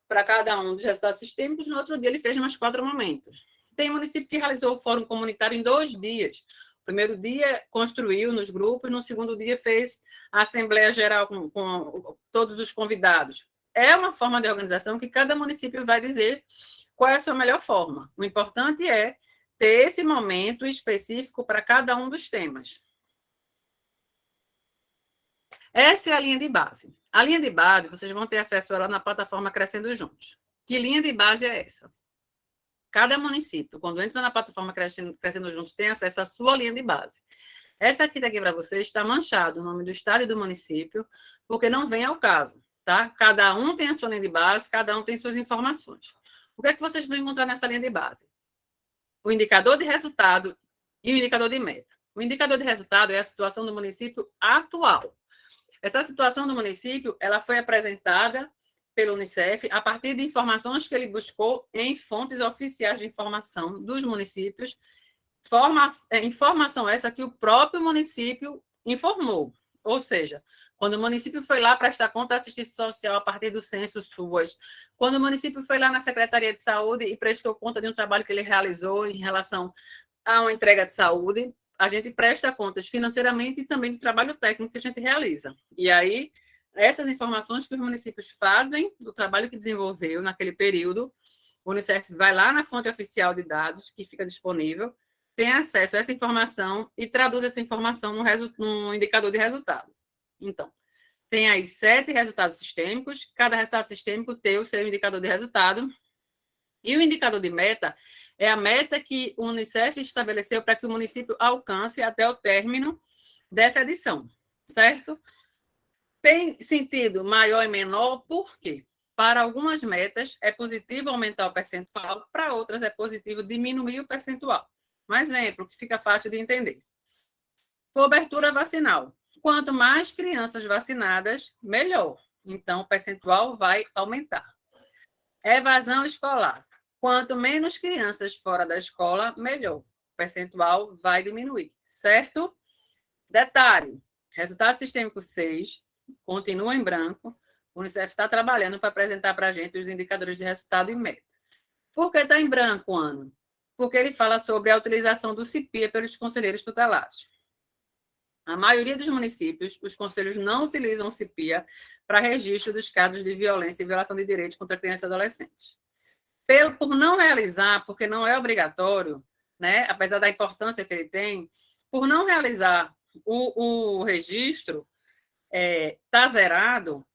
para cada um dos resultados sistêmicos, no outro dia ele fez mais 4 momentos. Tem município que realizou o fórum comunitário em 2 dias. O primeiro dia construiu nos grupos, no segundo dia fez a Assembleia Geral com todos os convidados. É uma forma de organização que cada município vai dizer qual é a sua melhor forma. O importante é ter esse momento específico para cada um dos temas. Essa é a linha de base. A linha de base, vocês vão ter acesso a ela na plataforma Crescendo Juntos. Que linha de base é essa? Cada município, quando entra na plataforma Crescendo Juntos, tem acesso à sua linha de base. Essa aqui daqui para vocês está manchado o nome do estado e do município, porque não vem ao caso, tá? Cada um tem a sua linha de base, cada um tem suas informações. O que é que vocês vão encontrar nessa linha de base? O indicador de resultado e o indicador de meta. O indicador de resultado é a situação do município atual. Essa situação do município, ela foi apresentada pelo Unicef a partir de informações que ele buscou em fontes oficiais de informação dos municípios, informação essa que o próprio município informou. Ou seja, Quando o município foi lá prestar conta da assistência social a partir do censo SUAS, quando o município foi lá na Secretaria de Saúde e prestou conta de um trabalho que ele realizou em relação a uma entrega de saúde, a gente presta contas financeiramente e também do trabalho técnico que a gente realiza. E aí, essas informações que os municípios fazem do trabalho que desenvolveu naquele período, o Unicef vai lá na fonte oficial de dados, que fica disponível, tem acesso a essa informação e traduz essa informação num indicador de resultado. Então, tem aí 7 resultados sistêmicos, cada resultado sistêmico tem o seu indicador de resultado, e o indicador de meta é a meta que o Unicef estabeleceu para que o município alcance até o término dessa edição, certo? Tem sentido maior e menor, por quê? Para algumas metas é positivo aumentar o percentual, para outras é positivo diminuir o percentual. Um exemplo que fica fácil de entender. Cobertura vacinal. Quanto mais crianças vacinadas, melhor. Então, o percentual vai aumentar. Evasão escolar. Quanto menos crianças fora da escola, melhor. O percentual vai diminuir, certo? Detalhe, resultado sistêmico 6, continua em branco. O Unicef está trabalhando para apresentar para a gente os indicadores de resultado e meta. Por que está em branco, Ana? Porque ele fala sobre a utilização do CIPIA pelos conselheiros tutelares. A maioria dos municípios, os conselhos não utilizam o CIPIA para registro dos casos de violência e violação de direitos contra crianças e adolescentes. Por não realizar, porque não é obrigatório, né, apesar da importância que ele tem, por não realizar o registro, está zerado,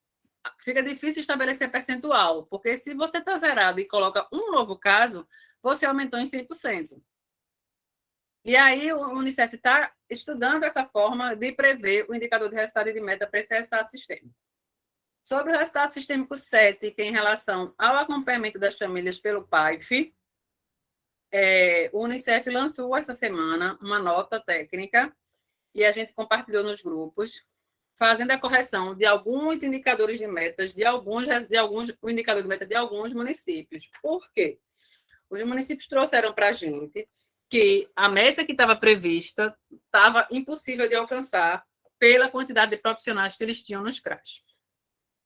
fica difícil estabelecer percentual, porque se você está zerado e coloca um novo caso, você aumentou em 100%. E aí o Unicef está estudando essa forma de prever o indicador de resultado e de meta para esse resultado sistêmico. Sobre o resultado sistêmico 7, que é em relação ao acompanhamento das famílias pelo PAIF, o Unicef lançou essa semana uma nota técnica e a gente compartilhou nos grupos, fazendo a correção de alguns indicadores de metas, o indicador de meta de alguns municípios. Por quê? Os municípios trouxeram para a gente que a meta que estava prevista estava impossível de alcançar pela quantidade de profissionais que eles tinham nos CRAs.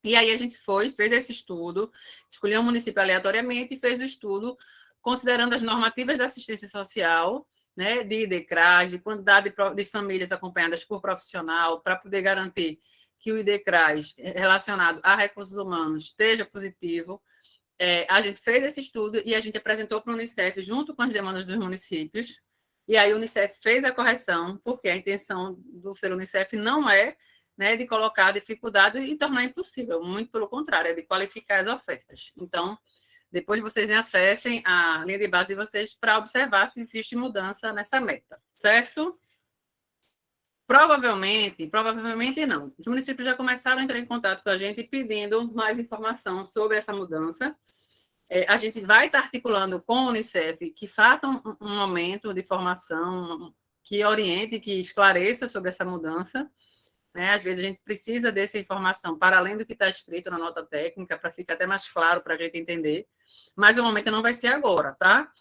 E aí a gente fez esse estudo, escolheu um município aleatoriamente e fez o estudo considerando as normativas da assistência social, né, de IDCRAS, de quantidade de famílias acompanhadas por profissional, para poder garantir que o IDCRAS relacionado a recursos humanos esteja positivo. A gente fez esse estudo e a gente apresentou para o Unicef junto com as demandas dos municípios, e aí o Unicef fez a correção, porque a intenção do ser Unicef não é, né, de colocar dificuldade e tornar impossível, muito pelo contrário, é de qualificar as ofertas. Então, depois vocês acessem a linha de base de vocês para observar se existe mudança nessa meta, certo? Provavelmente não. Os municípios já começaram a entrar em contato com a gente pedindo mais informação sobre essa mudança. A gente vai estar articulando com o Unicef que faça um momento de formação que oriente, que esclareça sobre essa mudança. Né? Às vezes a gente precisa dessa informação para além do que está escrito na nota técnica, para ficar até mais claro para a gente entender. Mas o momento não vai ser agora, tá?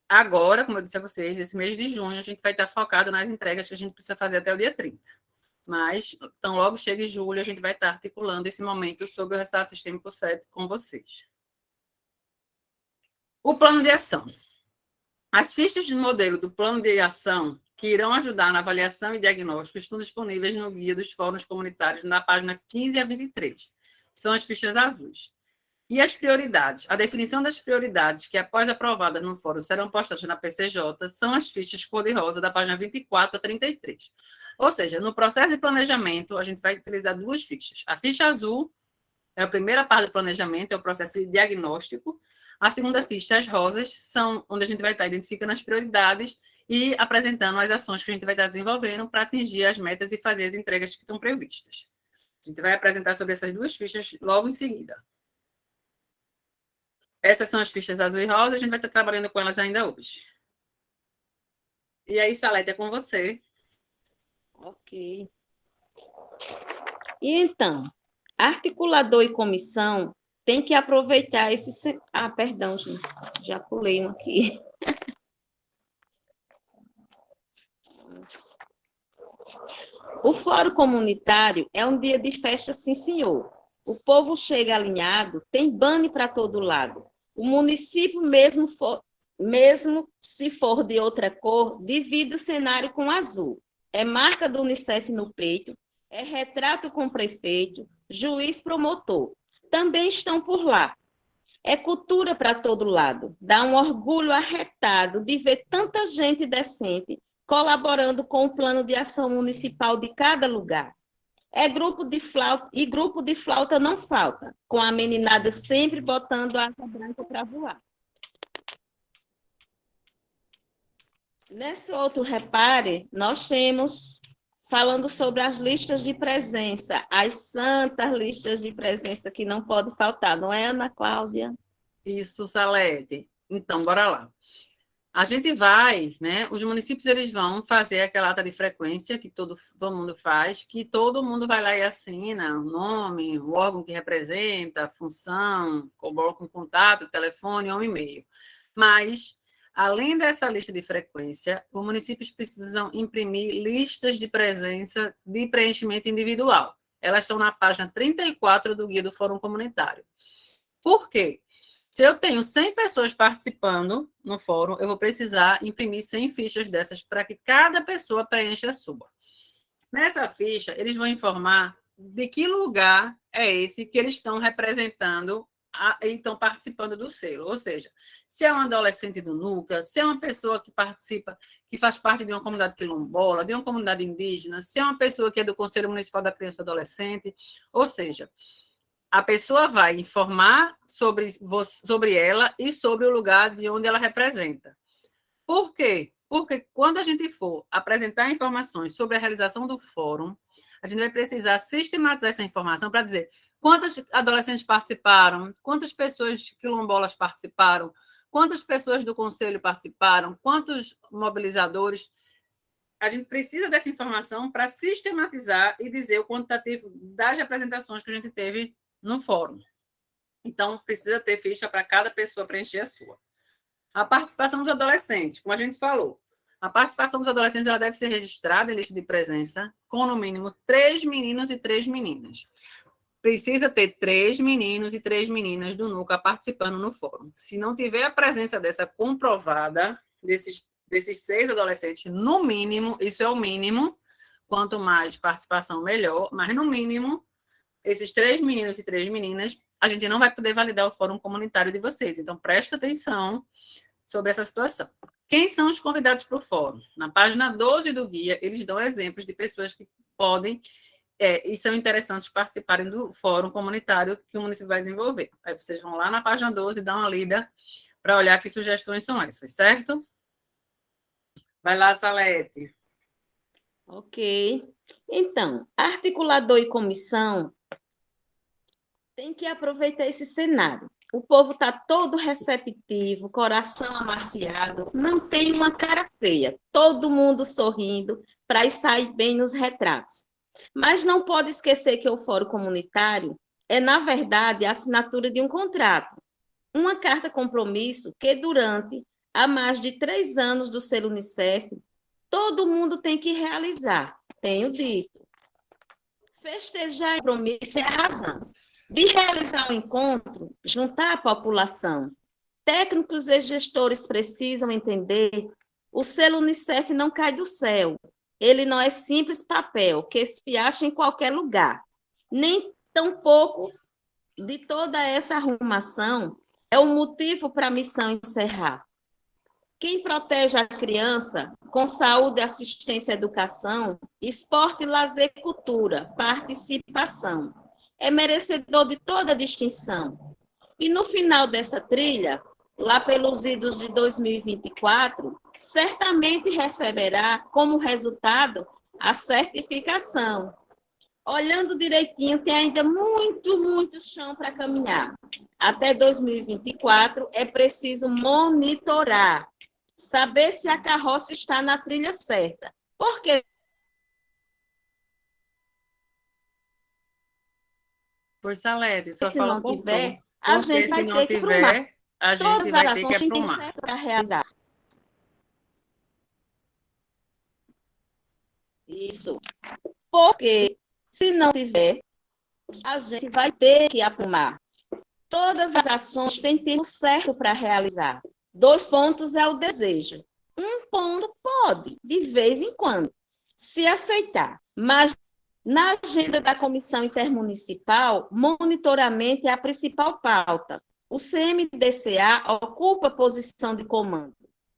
Agora, como eu disse a vocês, esse mês de junho, a gente vai estar focado nas entregas que a gente precisa fazer até o dia 30. Mas, então, logo chega julho, a gente vai estar articulando esse momento sobre o resultado sistêmico 7 com vocês. O plano de ação. As fichas de modelo do plano de ação que irão ajudar na avaliação e diagnóstico estão disponíveis no guia dos fóruns comunitários na página 15 a 23. São as fichas azuis. E as prioridades? A definição das prioridades que, após aprovadas no fórum, serão postadas na PCJ, são as fichas cor-de-rosa da página 24 a 33. Ou seja, no processo de planejamento, a gente vai utilizar 2 fichas. A ficha azul é a primeira parte do planejamento, é o processo de diagnóstico. A segunda ficha, as rosas, são onde a gente vai estar identificando as prioridades e apresentando as ações que a gente vai estar desenvolvendo para atingir as metas e fazer as entregas que estão previstas. A gente vai apresentar sobre essas 2 fichas logo em seguida. Essas são as fichas azul e rosa, a gente vai estar trabalhando com elas ainda hoje. E aí, Salete, é com você. Ok. E então, articulador e comissão tem que aproveitar esse... perdão, gente, já pulei um aqui. O fórum comunitário é um dia de festa, sim, senhor. O povo chega alinhado, tem banner para todo lado. O município, mesmo se for de outra cor, divide o cenário com azul. É marca do Unicef no peito, é retrato com prefeito, juiz promotor. Também estão por lá. É cultura para todo lado. Dá um orgulho arretado de ver tanta gente decente colaborando com o plano de ação municipal de cada lugar. É grupo de flauta, e grupo de flauta não falta, com a meninada sempre botando a asa branca para voar. Nesse outro repare, nós temos falando sobre as listas de presença, as santas listas de presença que não pode faltar, não é, Ana Cláudia? Isso, Salete. Então, bora lá. A gente vai, né? Os municípios eles vão fazer aquela ata de frequência que todo mundo faz, que todo mundo vai lá e assina o nome, o órgão que representa, a função, coloca um contato, telefone ou um e-mail. Mas, além dessa lista de frequência, os municípios precisam imprimir listas de presença de preenchimento individual. Elas estão na página 34 do Guia do Fórum Comunitário. Por quê? Se eu tenho 100 pessoas participando no fórum, eu vou precisar imprimir 100 fichas dessas para que cada pessoa preencha a sua. Nessa ficha, eles vão informar de que lugar é esse que eles estão representando e estão participando do selo. Ou seja, se é um adolescente do NUCA, se é uma pessoa que participa, que faz parte de uma comunidade quilombola, de uma comunidade indígena, se é uma pessoa que é do Conselho Municipal da Criança e Adolescente, ou seja, a pessoa vai informar sobre ela e sobre o lugar de onde ela representa. Por quê? Porque quando a gente for apresentar informações sobre a realização do fórum, a gente vai precisar sistematizar essa informação para dizer quantos adolescentes participaram, quantas pessoas quilombolas participaram, quantas pessoas do conselho participaram, quantos mobilizadores. A gente precisa dessa informação para sistematizar e dizer o quantitativo das apresentações que a gente teve no fórum. Então, precisa ter ficha para cada pessoa preencher a sua. A participação dos adolescentes, como a gente falou, a participação dos adolescentes ela deve ser registrada em lista de presença com, no mínimo, 3 meninos e 3 meninas. Precisa ter 3 meninos e 3 meninas do NUCA participando no fórum. Se não tiver a presença dessa comprovada, desses 6 adolescentes, no mínimo, isso é o mínimo, quanto mais participação, melhor, mas no mínimo, esses 3 meninos e 3 meninas, a gente não vai poder validar o fórum comunitário de vocês. Então, presta atenção sobre essa situação. Quem são os convidados para o fórum? Na página 12 do guia, eles dão exemplos de pessoas que podem e são interessantes participarem do fórum comunitário que o município vai desenvolver. Aí vocês vão lá na página 12 e dão uma lida para olhar que sugestões são essas, certo? Vai lá, Salete. Ok. Então, articulador e comissão tem que aproveitar esse cenário. O povo está todo receptivo, coração amaciado, não tem uma cara feia, todo mundo sorrindo para sair bem nos retratos. Mas não pode esquecer que o fórum comunitário é, na verdade, a assinatura de um contrato, uma carta compromisso que, durante há mais de 3 anos do selo Unicef, todo mundo tem que realizar. Tenho dito. Festejar o compromisso é a razão de realizar um encontro, juntar a população. Técnicos e gestores precisam entender: o selo Unicef não cai do céu. Ele não é simples papel que se acha em qualquer lugar. Nem tampouco de toda essa arrumação é o motivo para a missão encerrar. Quem protege a criança com saúde, assistência, educação, esporte, lazer, cultura, participação, é merecedor de toda distinção. E no final dessa trilha, lá pelos idos de 2024, certamente receberá como resultado a certificação. Olhando direitinho, tem ainda muito chão para caminhar. Até 2024 é preciso monitorar, saber se a carroça está na trilha certa. Por quê? Pois, Salete, só Se fala não por tiver, tom. a Porque gente se vai não ter que aprumar. tiver, a gente Todas vai as ter que ações têm tempo aprumar. certo para realizar. Isso. porque se não tiver, a gente vai ter que aprumar. Todas as ações têm tempo certo para realizar. 2 pontos é o desejo. 1 ponto pode, de vez em quando, se aceitar. Mas na agenda da Comissão Intermunicipal, monitoramento é a principal pauta. O CMDCA ocupa a posição de comando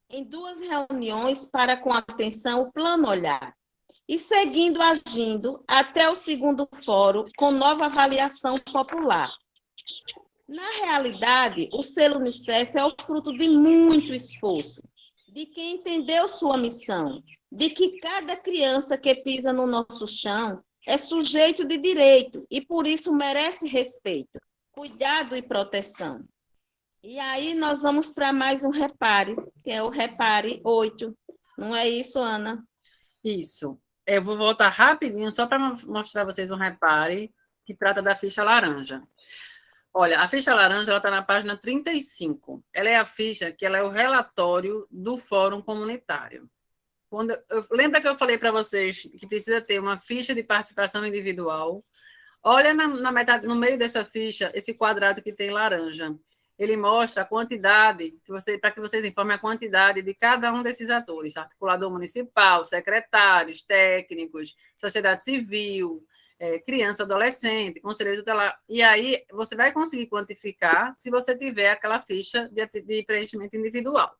em 2 reuniões para, com atenção, o plano olhar. E seguindo agindo até o 2º fórum com nova avaliação popular. Na realidade, o selo Unicef é o fruto de muito esforço, de quem entendeu sua missão, de que cada criança que pisa no nosso chão é sujeito de direito e, por isso, merece respeito, cuidado e proteção. E aí nós vamos para mais um repare, que é o repare 8. Não é isso, Ana? Isso. Eu vou voltar rapidinho, só para mostrar a vocês um repare que trata da ficha laranja. Olha, a ficha laranja está na página 35. Ela é a ficha que ela é o relatório do Fórum Comunitário. Lembra que eu falei para vocês que precisa ter uma ficha de participação individual? Olha na metade, no meio dessa ficha, esse quadrado que tem laranja. Ele mostra a quantidade, para que vocês informem a quantidade de cada um desses atores, articulador municipal, secretários, técnicos, sociedade civil, criança, adolescente, conselheiro tutelar. E aí você vai conseguir quantificar se você tiver aquela ficha de preenchimento individual.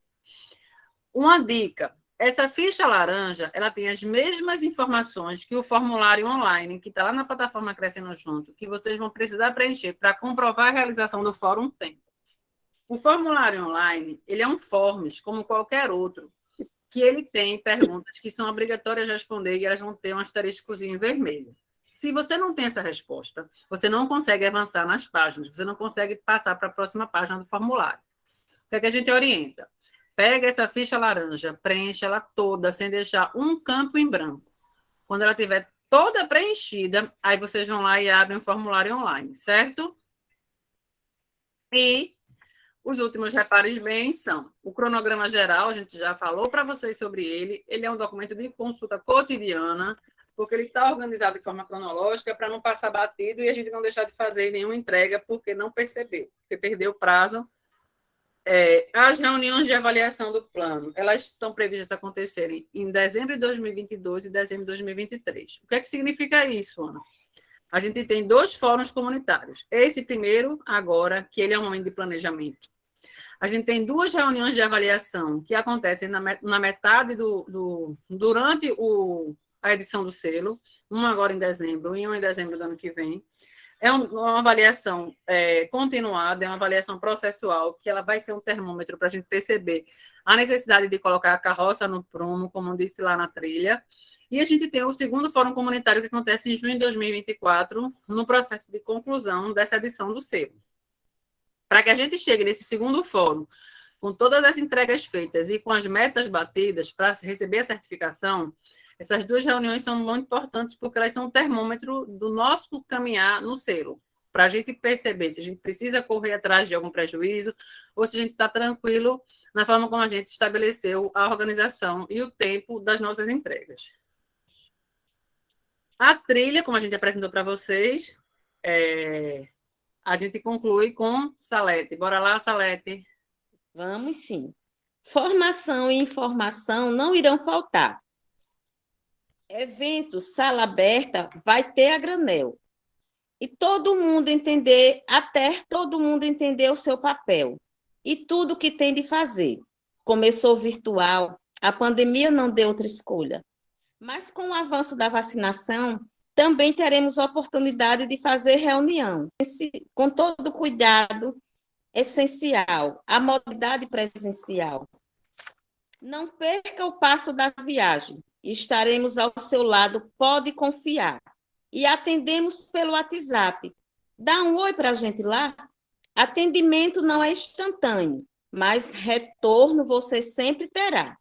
Uma dica, essa ficha laranja, ela tem as mesmas informações que o formulário online, que está lá na plataforma Crescendo Junto, que vocês vão precisar preencher para comprovar a realização do fórum tem. O formulário online, ele é um Forms, como qualquer outro, que ele tem perguntas que são obrigatórias de responder e elas vão ter um asteriscozinho vermelho. Se você não tem essa resposta, você não consegue avançar nas páginas, você não consegue passar para a próxima página do formulário. O que a gente orienta? Pega essa ficha laranja, preenche ela toda, sem deixar um campo em branco. Quando ela estiver toda preenchida, aí vocês vão lá e abrem o formulário online, certo? E os últimos repares bem são o cronograma geral, a gente já falou para vocês sobre ele. Ele é um documento de consulta cotidiana, porque ele está organizado de forma cronológica para não passar batido e a gente não deixar de fazer nenhuma entrega porque não percebeu, porque perdeu o prazo. As reuniões de avaliação do plano, elas estão previstas acontecerem em dezembro de 2022 e dezembro de 2023. O que é que significa isso, Ana? A gente tem 2 fóruns comunitários. Esse primeiro, agora, que ele é um momento de planejamento. A gente tem 2 reuniões de avaliação que acontecem na metade durante a edição do selo, uma agora em dezembro e uma em dezembro do ano que vem. É uma avaliação continuada, é uma avaliação processual, que ela vai ser um termômetro para a gente perceber a necessidade de colocar a carroça no prumo, como disse lá na trilha. E a gente tem o 2º Fórum Comunitário, que acontece em junho de 2024, no processo de conclusão dessa edição do selo. Para que a gente chegue nesse 2º fórum, com todas as entregas feitas e com as metas batidas para receber a certificação, essas 2 reuniões são muito importantes porque elas são um termômetro do nosso caminhar no selo, para a gente perceber se a gente precisa correr atrás de algum prejuízo ou se a gente está tranquilo na forma como a gente estabeleceu a organização e o tempo das nossas entregas. A trilha, como a gente apresentou para vocês, a gente conclui com Salete. Bora lá, Salete. Vamos sim. Formação e informação não irão faltar. Evento, sala aberta, vai ter a granel. E todo mundo entender, até todo mundo entender o seu papel e tudo que tem de fazer. Começou virtual, a pandemia não deu outra escolha. Mas com o avanço da vacinação, também teremos a oportunidade de fazer reunião, com todo cuidado essencial, a modalidade presencial. Não perca o passo da viagem, estaremos ao seu lado, pode confiar. E atendemos pelo WhatsApp. Dá um oi para a gente lá. Atendimento não é instantâneo, mas retorno você sempre terá.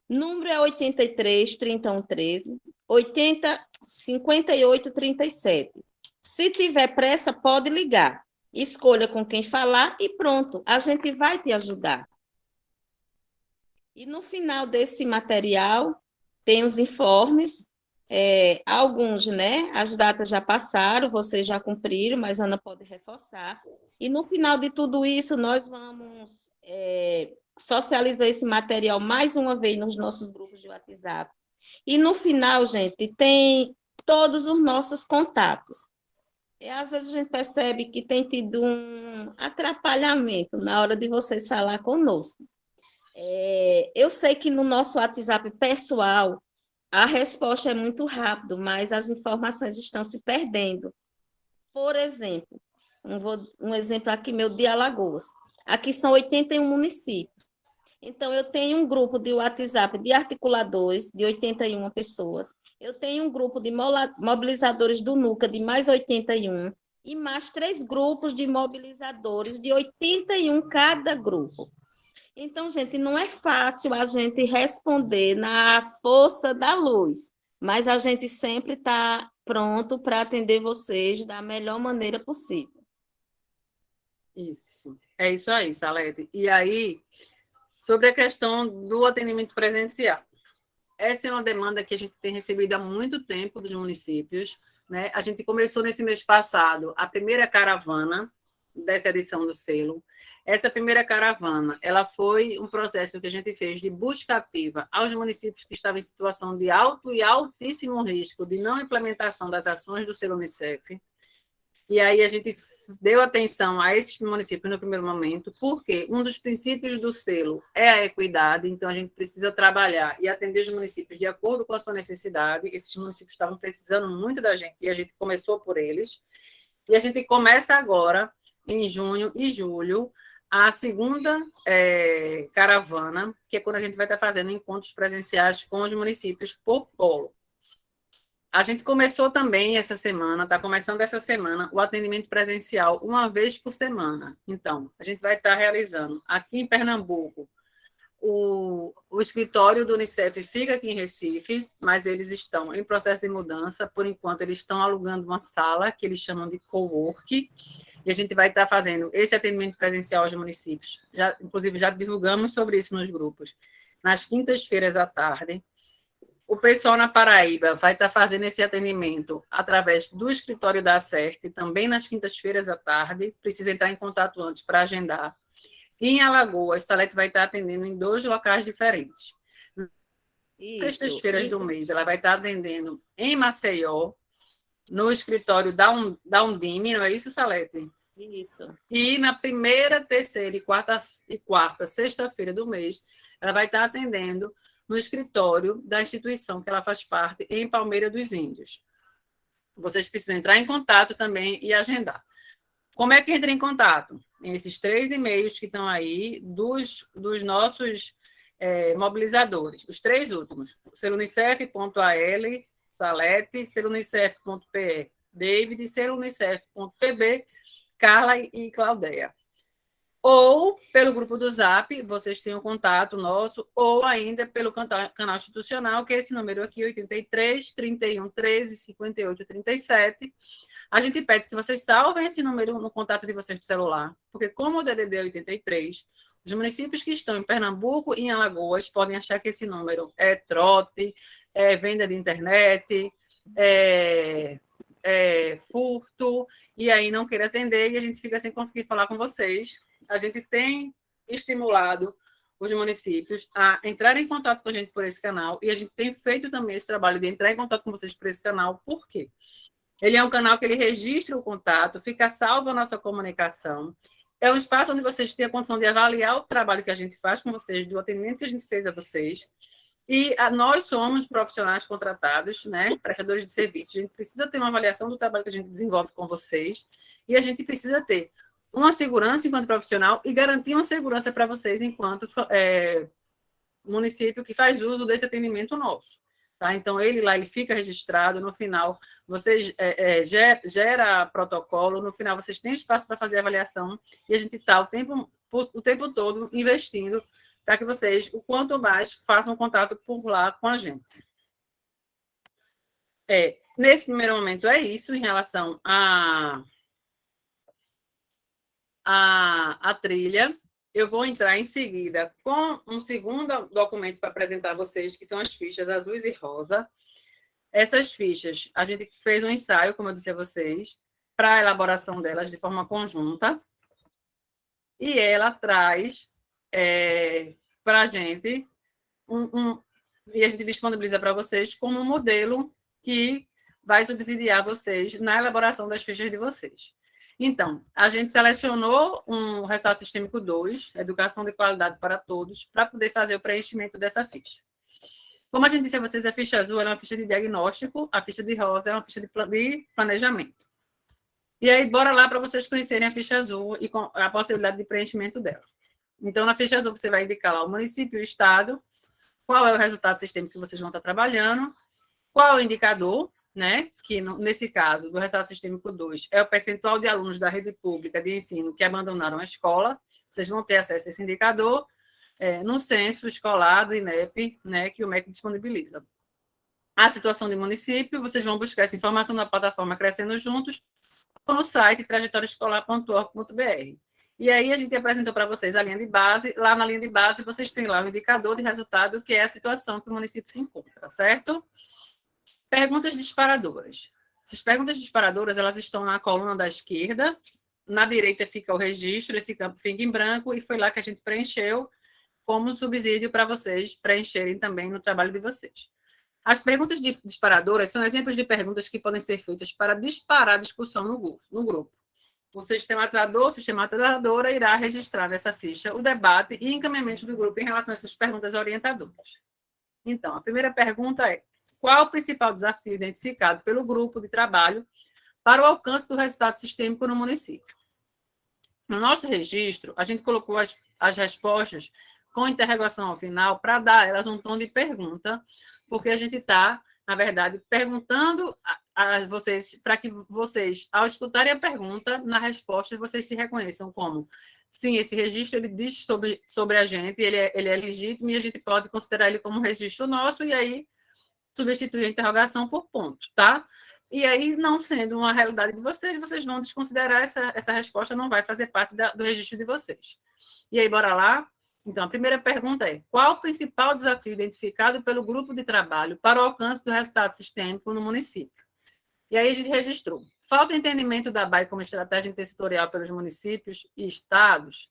Número é 83 31 13 80 58 37. Se tiver pressa, pode ligar. Escolha com quem falar e pronto, a gente vai te ajudar. E no final desse material, tem os informes Alguns, né? As datas já passaram, vocês já cumpriram, mas a Ana pode reforçar. E no final de tudo isso, nós vamos socializar esse material mais uma vez nos nossos grupos de WhatsApp. E no final, gente, tem todos os nossos contatos. E às vezes a gente percebe que tem tido um atrapalhamento na hora de vocês falar conosco. Eu sei que no nosso WhatsApp pessoal a resposta é muito rápida, mas as informações estão se perdendo. Por exemplo, um exemplo aqui meu de Alagoas. Aqui são 81 municípios. Então, eu tenho um grupo de WhatsApp de articuladores de 81 pessoas. Eu tenho um grupo de mobilizadores do NUCA de mais 81 e mais 3 grupos de mobilizadores de 81 cada grupo. Então, gente, não é fácil a gente responder na força da luz, mas a gente sempre está pronto para atender vocês da melhor maneira possível. Isso. É isso aí, Salete. E aí, sobre a questão do atendimento presencial. Essa é uma demanda que a gente tem recebido há muito tempo dos municípios, né? A gente começou nesse mês passado a primeira caravana dessa edição do selo. Essa primeira caravana, ela foi um processo que a gente fez de busca ativa aos municípios que estavam em situação de alto e altíssimo risco de não implementação das ações do selo Unicef. E aí a gente deu atenção a esses municípios no primeiro momento, porque um dos princípios do selo é a equidade, então a gente precisa trabalhar e atender os municípios de acordo com a sua necessidade. Esses municípios estavam precisando muito da gente e a gente começou por eles. E a gente começa agora, em junho e julho, a segunda caravana, que é quando a gente vai estar fazendo encontros presenciais com os municípios por polo. A gente começou também essa semana, está começando essa semana, o atendimento presencial uma vez por semana. Então, a gente vai estar realizando aqui em Pernambuco, o escritório do Unicef fica aqui em Recife, mas eles estão em processo de mudança. Por enquanto, eles estão alugando uma sala que eles chamam de cowork, e a gente vai estar fazendo esse atendimento presencial aos municípios. Inclusive, já divulgamos sobre isso nos grupos. Nas quintas-feiras à tarde, o pessoal na Paraíba vai estar fazendo esse atendimento através do escritório da Acerte, também nas quintas-feiras à tarde. Precisa entrar em contato antes para agendar. E em Alagoas, a Salete vai estar atendendo em 2 locais diferentes. Nas sextas-feiras do mês, ela vai estar atendendo em Maceió, no escritório da Undime, não é isso, Salete? Isso. E na primeira, terceira e quarta sexta-feira do mês, ela vai estar atendendo no escritório da instituição que ela faz parte, em Palmeira dos Índios. Vocês precisam entrar em contato também e agendar. Como é que entra em contato? Esses 3 e-mails que estão aí dos nossos mobilizadores. Os 3 últimos. selunicef.al, Salete, selunicef.pe, David, selunicef.pb, Carla e Claudeia. Ou pelo grupo do Zap, vocês têm o contato nosso, ou ainda pelo canal institucional, que é esse número aqui, 83 31 13 58 37. A gente pede que vocês salvem esse número no contato de vocês do celular, porque como o DDD é 83, os municípios que estão em Pernambuco e em Alagoas podem achar que esse número é trote, é venda de internet, furto, e aí não queira atender, e a gente fica sem conseguir falar com vocês. A gente tem estimulado os municípios a entrar em contato com a gente por esse canal, e a gente tem feito também esse trabalho de entrar em contato com vocês por esse canal. Por quê? Ele é um canal que ele registra o contato, fica salvo a nossa comunicação. É um espaço onde vocês têm a condição de avaliar o trabalho que a gente faz com vocês, do atendimento que a gente fez a vocês. E nós somos profissionais contratados, né, prestadores de serviços. A gente precisa ter uma avaliação do trabalho que a gente desenvolve com vocês, e a gente precisa ter uma segurança enquanto profissional e garantir uma segurança para vocês enquanto município que faz uso desse atendimento nosso. Tá? Então, ele fica registrado, no final, vocês gera protocolo, no final, vocês têm espaço para fazer avaliação, e a gente está o tempo todo investindo para que vocês, o quanto mais, façam contato por lá com a gente. Nesse primeiro momento, é isso em relação à trilha. Eu vou entrar em seguida com um segundo documento para apresentar a vocês, que são as fichas azuis e rosa. Essas fichas, a gente fez um ensaio, como eu disse a vocês, para a elaboração delas de forma conjunta, e ela traz para a gente e a gente disponibiliza para vocês como um modelo que vai subsidiar vocês na elaboração das fichas de vocês. Então, a gente selecionou um resultado sistêmico 2, Educação de Qualidade para Todos, para poder fazer o preenchimento dessa ficha. Como a gente disse a vocês, a ficha azul é uma ficha de diagnóstico, a ficha de rosa é uma ficha de planejamento. E aí, bora lá para vocês conhecerem a ficha azul e a possibilidade de preenchimento dela. Então, na ficha azul, você vai indicar lá o município, o estado, qual é o resultado sistêmico que vocês vão estar trabalhando, qual é o indicador, né? Que nesse caso, do resultado sistêmico 2, é o percentual de alunos da rede pública de ensino que abandonaram a escola. Vocês vão ter acesso a esse indicador no censo escolar do INEP, né, que o MEC disponibiliza. A situação de município, vocês vão buscar essa informação na plataforma Crescendo Juntos ou no site trajetoriaescolar.org.br. E aí a gente apresentou para vocês a linha de base. Lá na linha de base, vocês têm lá o indicador de resultado, que é a situação que o município se encontra, certo? Perguntas disparadoras. Essas perguntas disparadoras, elas estão na coluna da esquerda. Na direita fica o registro, esse campo fica em branco, e foi lá que a gente preencheu como subsídio para vocês preencherem também no trabalho de vocês. As perguntas disparadoras são exemplos de perguntas que podem ser feitas para disparar a discussão no grupo. O sistematizadora irá registrar nessa ficha o debate e encaminhamento do grupo em relação a essas perguntas orientadoras. Então, a primeira pergunta é: qual o principal desafio identificado pelo grupo de trabalho para o alcance do resultado sistêmico no município? No nosso registro, a gente colocou as respostas com interrogação ao final para dar a elas um tom de pergunta, porque a gente está, na verdade, perguntando a vocês, para que vocês, ao escutarem a pergunta, na resposta, vocês se reconheçam como: sim, esse registro ele diz sobre a gente, ele é legítimo e a gente pode considerar ele como um registro nosso, e aí substituir a interrogação por ponto, tá? E aí, não sendo uma realidade de vocês, vocês vão desconsiderar essa resposta, não vai fazer parte do registro de vocês. E aí, bora lá? Então, a primeira pergunta é: qual o principal desafio identificado pelo grupo de trabalho para o alcance do resultado sistêmico no município? E aí a gente registrou: falta de entendimento da BAE como estratégia intersetorial pelos municípios e estados,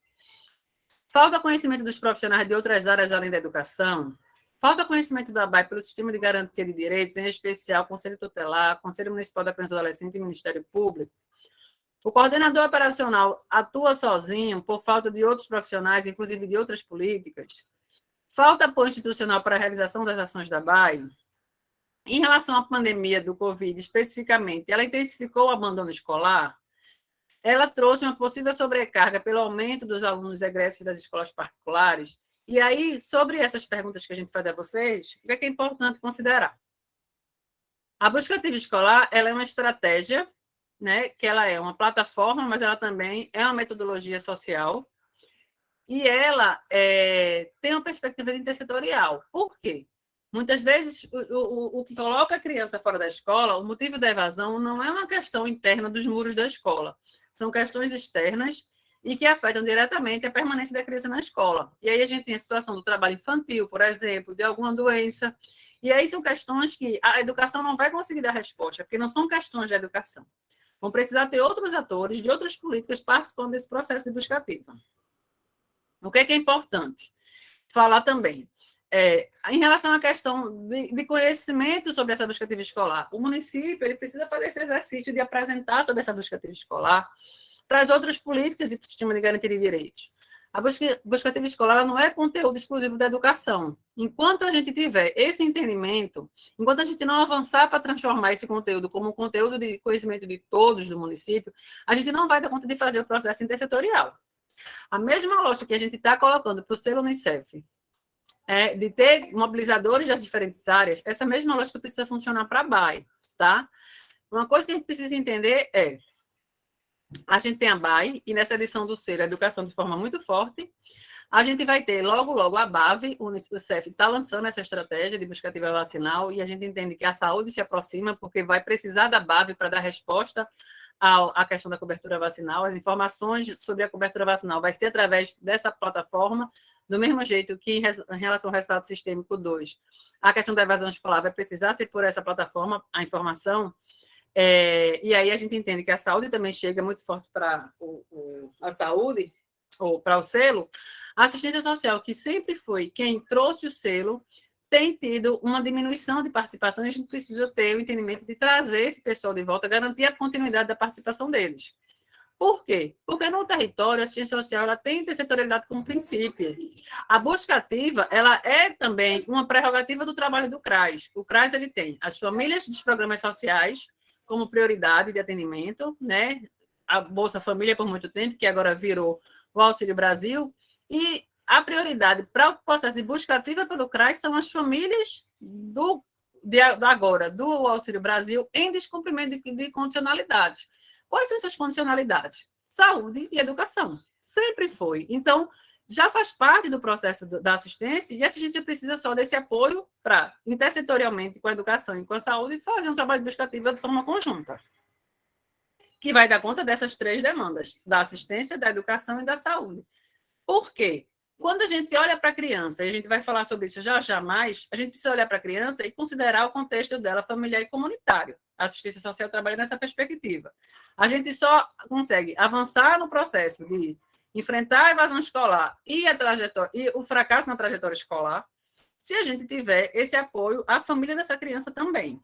falta conhecimento dos profissionais de outras áreas além da educação, falta conhecimento da BAE pelo sistema de garantia de direitos, em especial Conselho Tutelar, Conselho Municipal da Criança e Adolescente e Ministério Público. O coordenador operacional atua sozinho por falta de outros profissionais, inclusive de outras políticas. Falta apoio institucional para a realização das ações da BAE. Em relação à pandemia do Covid, especificamente, ela intensificou o abandono escolar? Ela trouxe uma possível sobrecarga pelo aumento dos alunos egressos das escolas particulares? E aí, sobre essas perguntas que a gente faz a vocês, o que é importante considerar? A busca ativa escolar, ela é uma estratégia, né, que ela é uma plataforma, mas ela também é uma metodologia social, e ela tem uma perspectiva intersetorial. Por quê? Muitas vezes, o que coloca a criança fora da escola, o motivo da evasão não é uma questão interna dos muros da escola, são questões externas e que afetam diretamente a permanência da criança na escola. E aí a gente tem a situação do trabalho infantil, por exemplo, de alguma doença, e aí são questões que a educação não vai conseguir dar resposta, porque não são questões de educação. Vão precisar ter outros atores, de outras políticas, participando desse processo de busca ativa. O que é importante falar também? Em relação à questão de conhecimento sobre essa busca ativa escolar, o município ele precisa fazer esse exercício de apresentar sobre essa busca ativa escolar para as outras políticas e para o sistema de garantia de direitos. A busca ativa escolar não é conteúdo exclusivo da educação. Enquanto a gente tiver esse entendimento, enquanto a gente não avançar para transformar esse conteúdo como um conteúdo de conhecimento de todos do município, a gente não vai dar conta de fazer o processo intersetorial. A mesma lógica que a gente está colocando para o selo Unicef, de ter mobilizadores das diferentes áreas, essa mesma lógica precisa funcionar para a BAE, tá? Uma coisa que a gente precisa entender é: a gente tem a BAE, e nessa edição do selo, a educação de forma muito forte, a gente vai ter logo a BAV, o Unicef está lançando essa estratégia de busca ativa vacinal, e a gente entende que a saúde se aproxima, porque vai precisar da BAV para dar resposta à questão da cobertura vacinal. As informações sobre a cobertura vacinal vai ser através dessa plataforma, Do mesmo jeito que, em relação ao resultado sistêmico 2, a questão da evasão escolar vai precisar ser por essa plataforma, a informação, e aí a gente entende que a saúde também chega muito forte para a saúde, ou para o selo. A assistência social, que sempre foi quem trouxe o selo, tem tido uma diminuição de participação e a gente precisa ter o entendimento de trazer esse pessoal de volta, garantir a continuidade da participação deles. Por quê? Porque no território, a assistência social ela tem intersetorialidade como princípio. A busca ativa ela é também uma prerrogativa do trabalho do CRAS. O CRAS ele tem as famílias dos programas sociais como prioridade de atendimento, né? A Bolsa Família por muito tempo, que agora virou o Auxílio Brasil, e a prioridade para o processo de busca ativa pelo CRAS são as famílias agora, do Auxílio Brasil, em descumprimento de condicionalidades. Quais são essas condicionalidades? Saúde e educação. Sempre foi. Então, já faz parte do processo da assistência, e a assistência precisa só desse apoio para, intersetorialmente, com a educação e com a saúde, fazer um trabalho de busca ativa de forma conjunta, que vai dar conta dessas três demandas, da assistência, da educação e da saúde. Por quê? Quando a gente olha para a criança, e a gente vai falar sobre isso já mais, a gente precisa olhar para a criança e considerar o contexto dela familiar e comunitário. A assistência social trabalha nessa perspectiva. A gente só consegue avançar no processo de enfrentar a evasão escolar e o fracasso na trajetória escolar se a gente tiver esse apoio à família dessa criança também.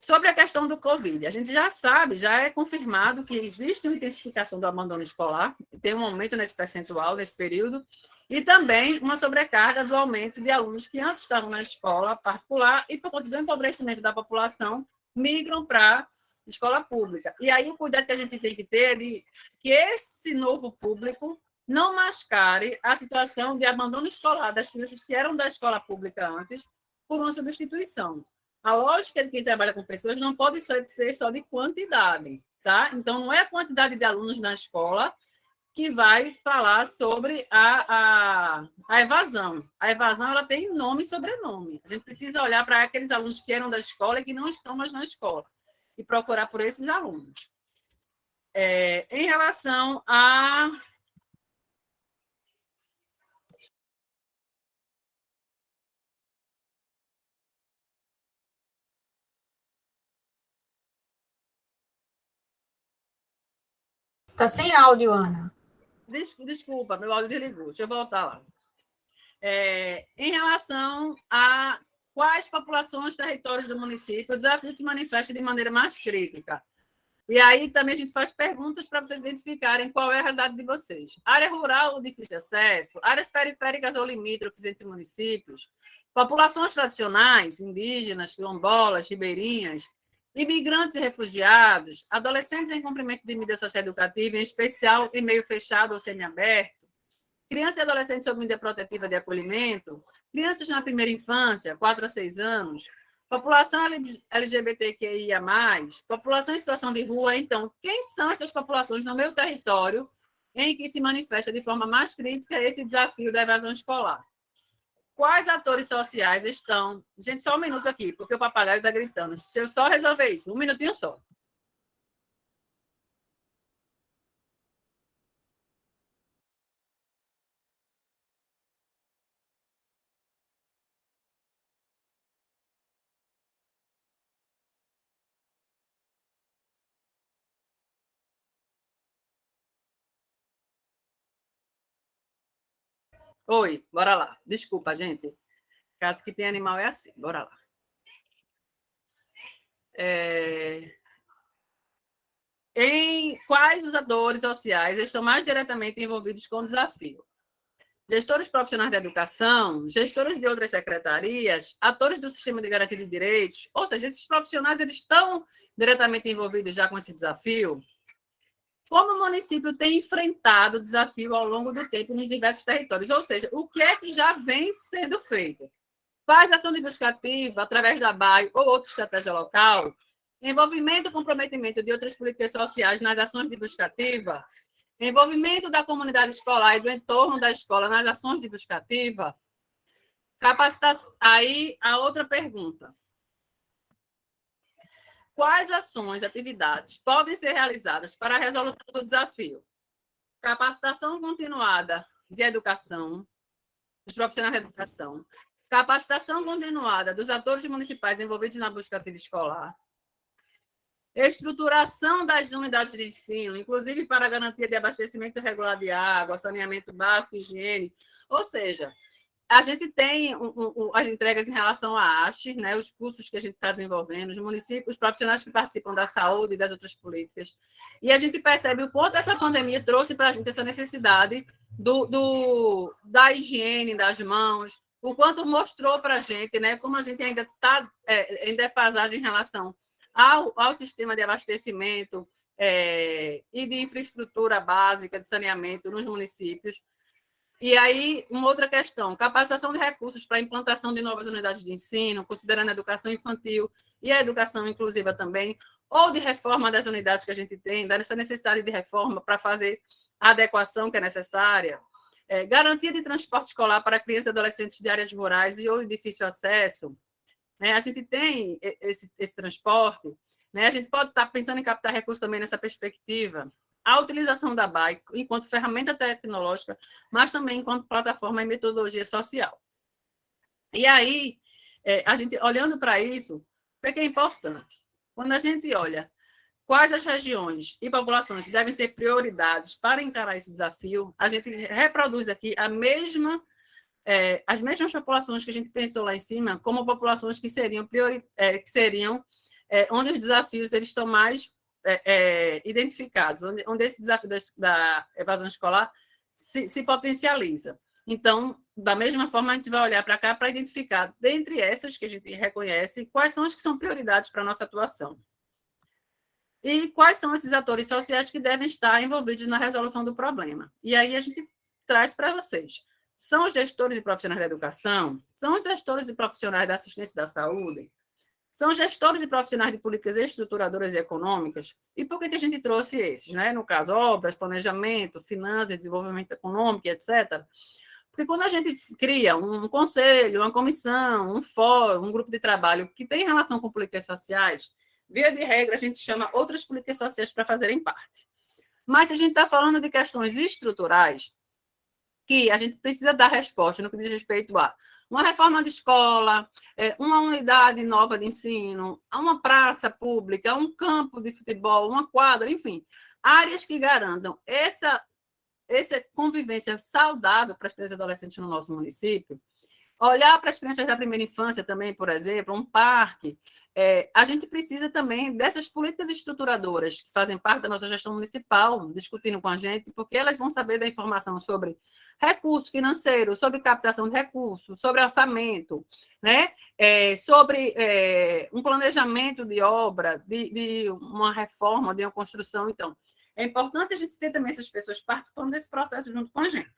Sobre a questão do Covid, a gente já sabe, já é confirmado que existe uma intensificação do abandono escolar, tem um aumento nesse percentual, nesse período, e também uma sobrecarga do aumento de alunos que antes estavam na escola particular e, por conta do empobrecimento da população, migram para a escola pública. E aí o cuidado que a gente tem que ter é de que esse novo público não mascare a situação de abandono escolar das crianças que eram da escola pública antes por uma substituição. A lógica de quem trabalha com pessoas não pode ser só de quantidade, tá? Então, não é a quantidade de alunos na escola que vai falar sobre a evasão. A evasão ela tem nome e sobrenome. A gente precisa olhar para aqueles alunos que eram da escola e que não estão mais na escola e procurar por esses alunos. Em relação a... Tá sem áudio, Ana. Desculpa, meu áudio desligou. Deixa eu voltar lá. Em relação a quais populações, territórios do município, o desafio se manifesta de maneira mais crítica. E aí também a gente faz perguntas para vocês identificarem qual é a realidade de vocês. Área rural ou difícil acesso, áreas periféricas ou limítrofes entre municípios, populações tradicionais, indígenas, quilombolas, ribeirinhas, imigrantes e refugiados, adolescentes em cumprimento de mídia socioeducativa, em especial em meio fechado ou semiaberto, crianças e adolescentes sob medida protetiva de acolhimento, crianças na primeira infância, 4 a 6 anos, população LGBTQIA+, população em situação de rua. Então, quem são essas populações no meu território em que se manifesta de forma mais crítica esse desafio da evasão escolar? Quais atores sociais estão... Gente, só um minuto aqui, porque o papagaio está gritando. Deixa eu só resolver isso, um minutinho só. Oi, bora lá. Desculpa, gente. Caso que tem animal é assim. Bora lá. Em quais os atores sociais estão mais diretamente envolvidos com o desafio? Gestores profissionais da educação, gestores de outras secretarias, atores do sistema de garantia de direitos, ou seja, esses profissionais eles estão diretamente envolvidos já com esse desafio? Como o município tem enfrentado o desafio ao longo do tempo nos diversos territórios? Ou seja, o que é que já vem sendo feito? Faz ação de busca ativa através da BAE ou outra estratégia local? Envolvimento e comprometimento de outras políticas sociais nas ações de busca ativa? Envolvimento da comunidade escolar e do entorno da escola nas ações de busca ativa? Capacitação. Aí, a outra pergunta. Quais ações, atividades podem ser realizadas para a resolução do desafio? Capacitação continuada de educação, dos profissionais de educação, capacitação continuada dos atores municipais envolvidos na busca ativa escolar, estruturação das unidades de ensino, inclusive para a garantia de abastecimento regular de água, saneamento básico, higiene, ou seja, a gente tem as entregas em relação à ASHE, né, os cursos que a gente está desenvolvendo, os municípios, os profissionais que participam da saúde e das outras políticas. E a gente percebe o quanto essa pandemia trouxe para a gente essa necessidade da higiene das mãos, o quanto mostrou para a gente, né, como a gente ainda está em defasagem em relação ao sistema de abastecimento e de infraestrutura básica de saneamento nos municípios. E aí, uma outra questão, capacitação de recursos para a implantação de novas unidades de ensino, considerando a educação infantil e a educação inclusiva também, ou de reforma das unidades que a gente tem, dessa necessidade de reforma para fazer a adequação que é necessária, garantia de transporte escolar para crianças e adolescentes de áreas rurais e ou de difícil acesso, né? A gente tem esse transporte, né? A gente pode estar pensando em captar recursos também nessa perspectiva, a utilização da BAE enquanto ferramenta tecnológica, mas também enquanto plataforma e metodologia social. E aí, a gente, olhando para isso, o que é importante? Quando a gente olha quais as regiões e populações devem ser prioridades para encarar esse desafio, a gente reproduz aqui as mesmas populações que a gente pensou lá em cima, como populações que seriam, onde os desafios eles estão mais identificados, onde esse desafio da evasão escolar se potencializa. Então, da mesma forma, a gente vai olhar para cá para identificar, dentre essas que a gente reconhece, quais são as que são prioridades para a nossa atuação. E quais são esses atores sociais que devem estar envolvidos na resolução do problema. E aí a gente traz para vocês. São os gestores e profissionais da educação? São os gestores e profissionais da assistência da saúde? São gestores e profissionais de políticas estruturadoras e econômicas. E por que a gente trouxe esses? Né? No caso, obras, planejamento, finanças, desenvolvimento econômico, etc. Porque quando a gente cria um conselho, uma comissão, um fórum, um grupo de trabalho que tem relação com políticas sociais, via de regra, a gente chama outras políticas sociais para fazerem parte. Mas se a gente está falando de questões estruturais, que a gente precisa dar resposta no que diz respeito a uma reforma de escola, uma unidade nova de ensino, uma praça pública, um campo de futebol, uma quadra, enfim, áreas que garantam essa convivência saudável para as crianças e adolescentes no nosso município. Olhar para as crianças da primeira infância também, por exemplo, um parque. A gente precisa também dessas políticas estruturadoras que fazem parte da nossa gestão municipal, discutindo com a gente, porque elas vão saber da informação sobre recurso financeiro, sobre captação de recursos, sobre orçamento, né? Sobre um planejamento de obra, de uma reforma, de uma construção. Então, é importante a gente ter também essas pessoas participando desse processo junto com a gente.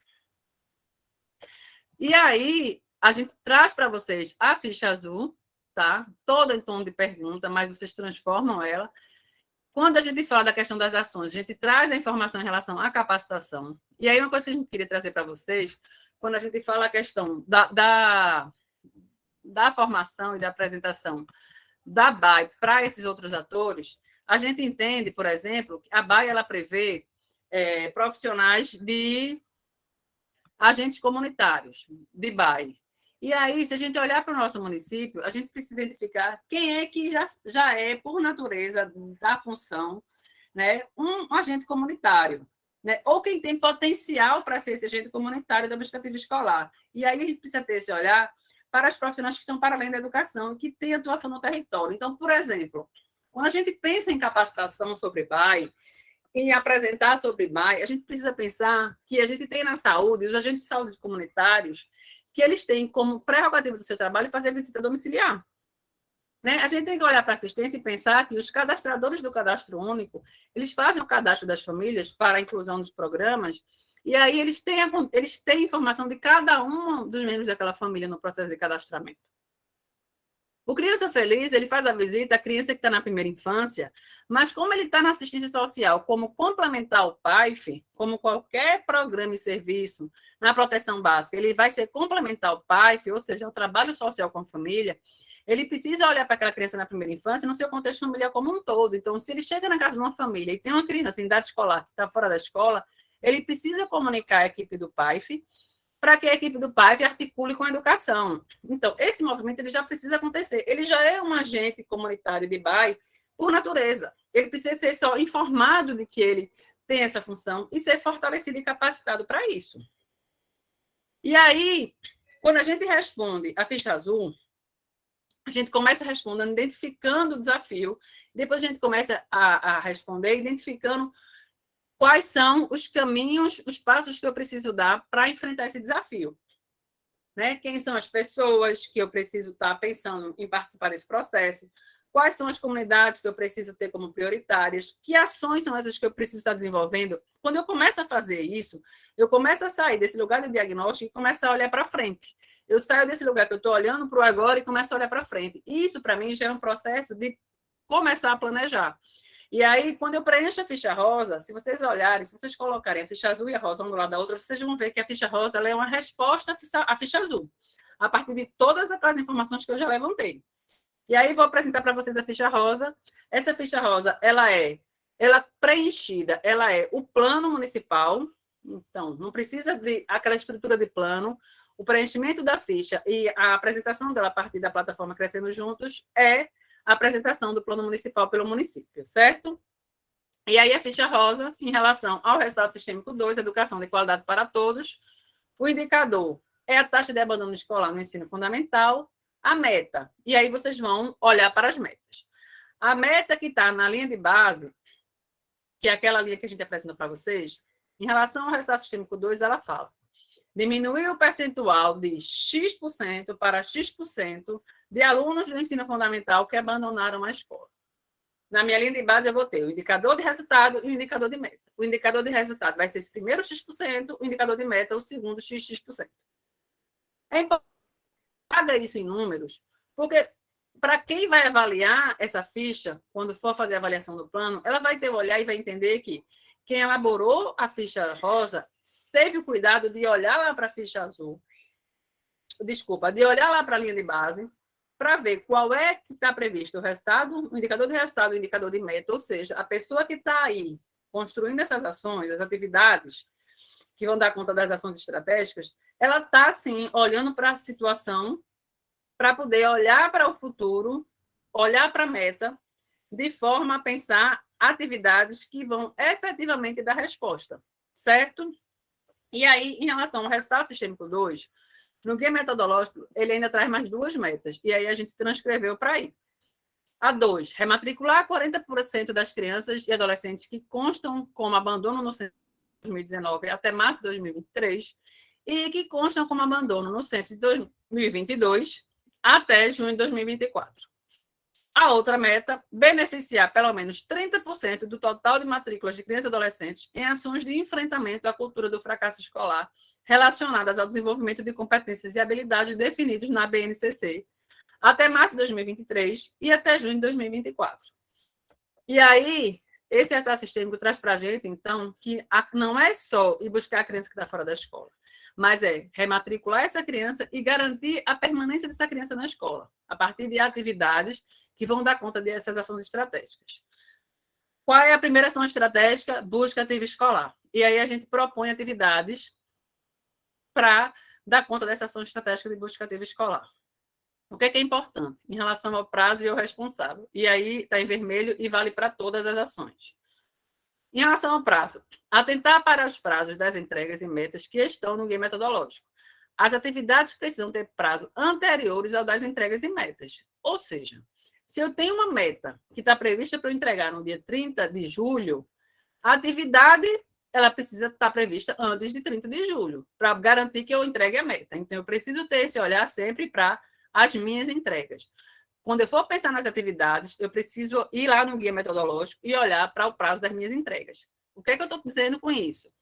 E aí, a gente traz para vocês a ficha azul, tá? Toda em tom de pergunta, mas vocês transformam ela. Quando a gente fala da questão das ações, a gente traz a informação em relação à capacitação. E aí, uma coisa que a gente queria trazer para vocês, quando a gente fala a questão da formação e da apresentação da BAE para esses outros atores, a gente entende, por exemplo, que a BAE ela prevê profissionais de agentes comunitários, de BAE. E aí, se a gente olhar para o nosso município, a gente precisa identificar quem é que já é, por natureza da função, né, um agente comunitário, né, ou quem tem potencial para ser esse agente comunitário da busca ativa escolar. E aí a gente precisa ter esse olhar para os profissionais que estão para além da educação e que têm atuação no território. Então, por exemplo, quando a gente pensa em capacitação sobre BAE, em apresentar sobre BAE, a gente precisa pensar que a gente tem na saúde, os agentes de saúde comunitários, que eles têm como prerrogativa do seu trabalho fazer visita domiciliar. Né? A gente tem que olhar para a assistência e pensar que os cadastradores do cadastro único, eles fazem o cadastro das famílias para a inclusão dos programas, e aí eles têm informação de cada um dos membros daquela família no processo de cadastramento. O Criança Feliz, ele faz a visita à criança que está na primeira infância, mas como ele está na assistência social, como complementar ao PAIF, como qualquer programa e serviço na proteção básica, ele vai ser complementar ao PAIF, ou seja, o trabalho social com a família, ele precisa olhar para aquela criança na primeira infância no seu contexto familiar como um todo. Então, se ele chega na casa de uma família e tem uma criança em idade escolar que está fora da escola, ele precisa comunicar a equipe do PAIF para que a equipe do PAIF articule com a educação. Então, esse movimento ele já precisa acontecer. Ele já é um agente comunitário de BAE por natureza. Ele precisa ser só informado de que ele tem essa função e ser fortalecido e capacitado para isso. E aí, quando a gente responde a ficha azul, a gente começa respondendo, identificando o desafio, depois a gente começa a responder identificando quais são os caminhos, os passos que eu preciso dar para enfrentar esse desafio. Né? Quem são as pessoas que eu preciso estar pensando em participar desse processo? Quais são as comunidades que eu preciso ter como prioritárias? Que ações são essas que eu preciso estar desenvolvendo? Quando eu começo a fazer isso, eu começo a sair desse lugar de diagnóstico e começo a olhar para frente. Eu saio desse lugar que eu estou olhando para o agora e começo a olhar para frente. Isso, para mim, já é um processo de começar a planejar. E aí, quando eu preencho a ficha rosa, se vocês olharem, se vocês colocarem a ficha azul e a rosa um do lado da outra, vocês vão ver que a ficha rosa ela é uma resposta à ficha azul, a partir de todas aquelas informações que eu já levantei. E aí, vou apresentar para vocês a ficha rosa. Essa ficha rosa, ela preenchida, ela é o plano municipal. Então, não precisa de aquela estrutura de plano. O preenchimento da ficha e a apresentação dela a partir da plataforma Crescendo Juntos é a apresentação do plano municipal pelo município, certo? E aí a ficha rosa, em relação ao resultado sistêmico 2, educação de qualidade para todos, o indicador é a taxa de abandono escolar no ensino fundamental, a meta. E aí vocês vão olhar para as metas. A meta que está na linha de base, que é aquela linha que a gente apresenta para vocês, em relação ao resultado sistêmico 2, ela fala: diminuir o percentual de X% para X% de alunos do ensino fundamental que abandonaram a escola. Na minha linha de base, eu vou ter o indicador de resultado e o indicador de meta. O indicador de resultado vai ser esse primeiro X%, o indicador de meta, o segundo XX%. É importante pagar isso em números, porque para quem vai avaliar essa ficha, quando for fazer a avaliação do plano, ela vai ter que olhar e vai entender que quem elaborou a ficha rosa teve o cuidado de olhar lá para a ficha azul, de olhar lá para a linha de base, para ver qual é que está previsto o resultado, o indicador de resultado e o indicador de meta, ou seja, a pessoa que está aí construindo essas ações, as atividades que vão dar conta das ações estratégicas, ela está, sim, olhando para a situação para poder olhar para o futuro, olhar para a meta, de forma a pensar atividades que vão efetivamente dar resposta, certo? E aí, em relação ao resultado sistêmico 2, no guia metodológico, ele ainda traz mais duas metas, e aí a gente transcreveu para aí. A 2, rematricular 40% das crianças e adolescentes que constam como abandono no censo de 2019 até março de 2023 e que constam como abandono no censo de 2022 até junho de 2024. A outra meta, beneficiar pelo menos 30% do total de matrículas de crianças e adolescentes em ações de enfrentamento à cultura do fracasso escolar relacionadas ao desenvolvimento de competências e habilidades definidos na BNCC até março de 2023 e até junho de 2024. E aí, esse resultado sistêmico traz para a gente, então, que não é só ir buscar a criança que está fora da escola, mas é rematricular essa criança e garantir a permanência dessa criança na escola, a partir de atividades que vão dar conta dessas ações estratégicas. Qual é a primeira ação estratégica? Busca ativa escolar. E aí a gente propõe atividades para dar conta dessa ação estratégica de busca ativa escolar. O que é importante em relação ao prazo e ao responsável? E aí está em vermelho e vale para todas as ações. Em relação ao prazo, atentar para os prazos das entregas e metas que estão no guia metodológico. As atividades precisam ter prazo anteriores ao das entregas e metas. Ou seja, se eu tenho uma meta que está prevista para eu entregar no dia 30 de julho, a atividade ela precisa estar prevista antes de 30 de julho, para garantir que eu entregue a meta. Então, eu preciso ter esse olhar sempre para as minhas entregas. Quando eu for pensar nas atividades, eu preciso ir lá no guia metodológico e olhar para o prazo das minhas entregas. O que é que eu estou dizendo com isso?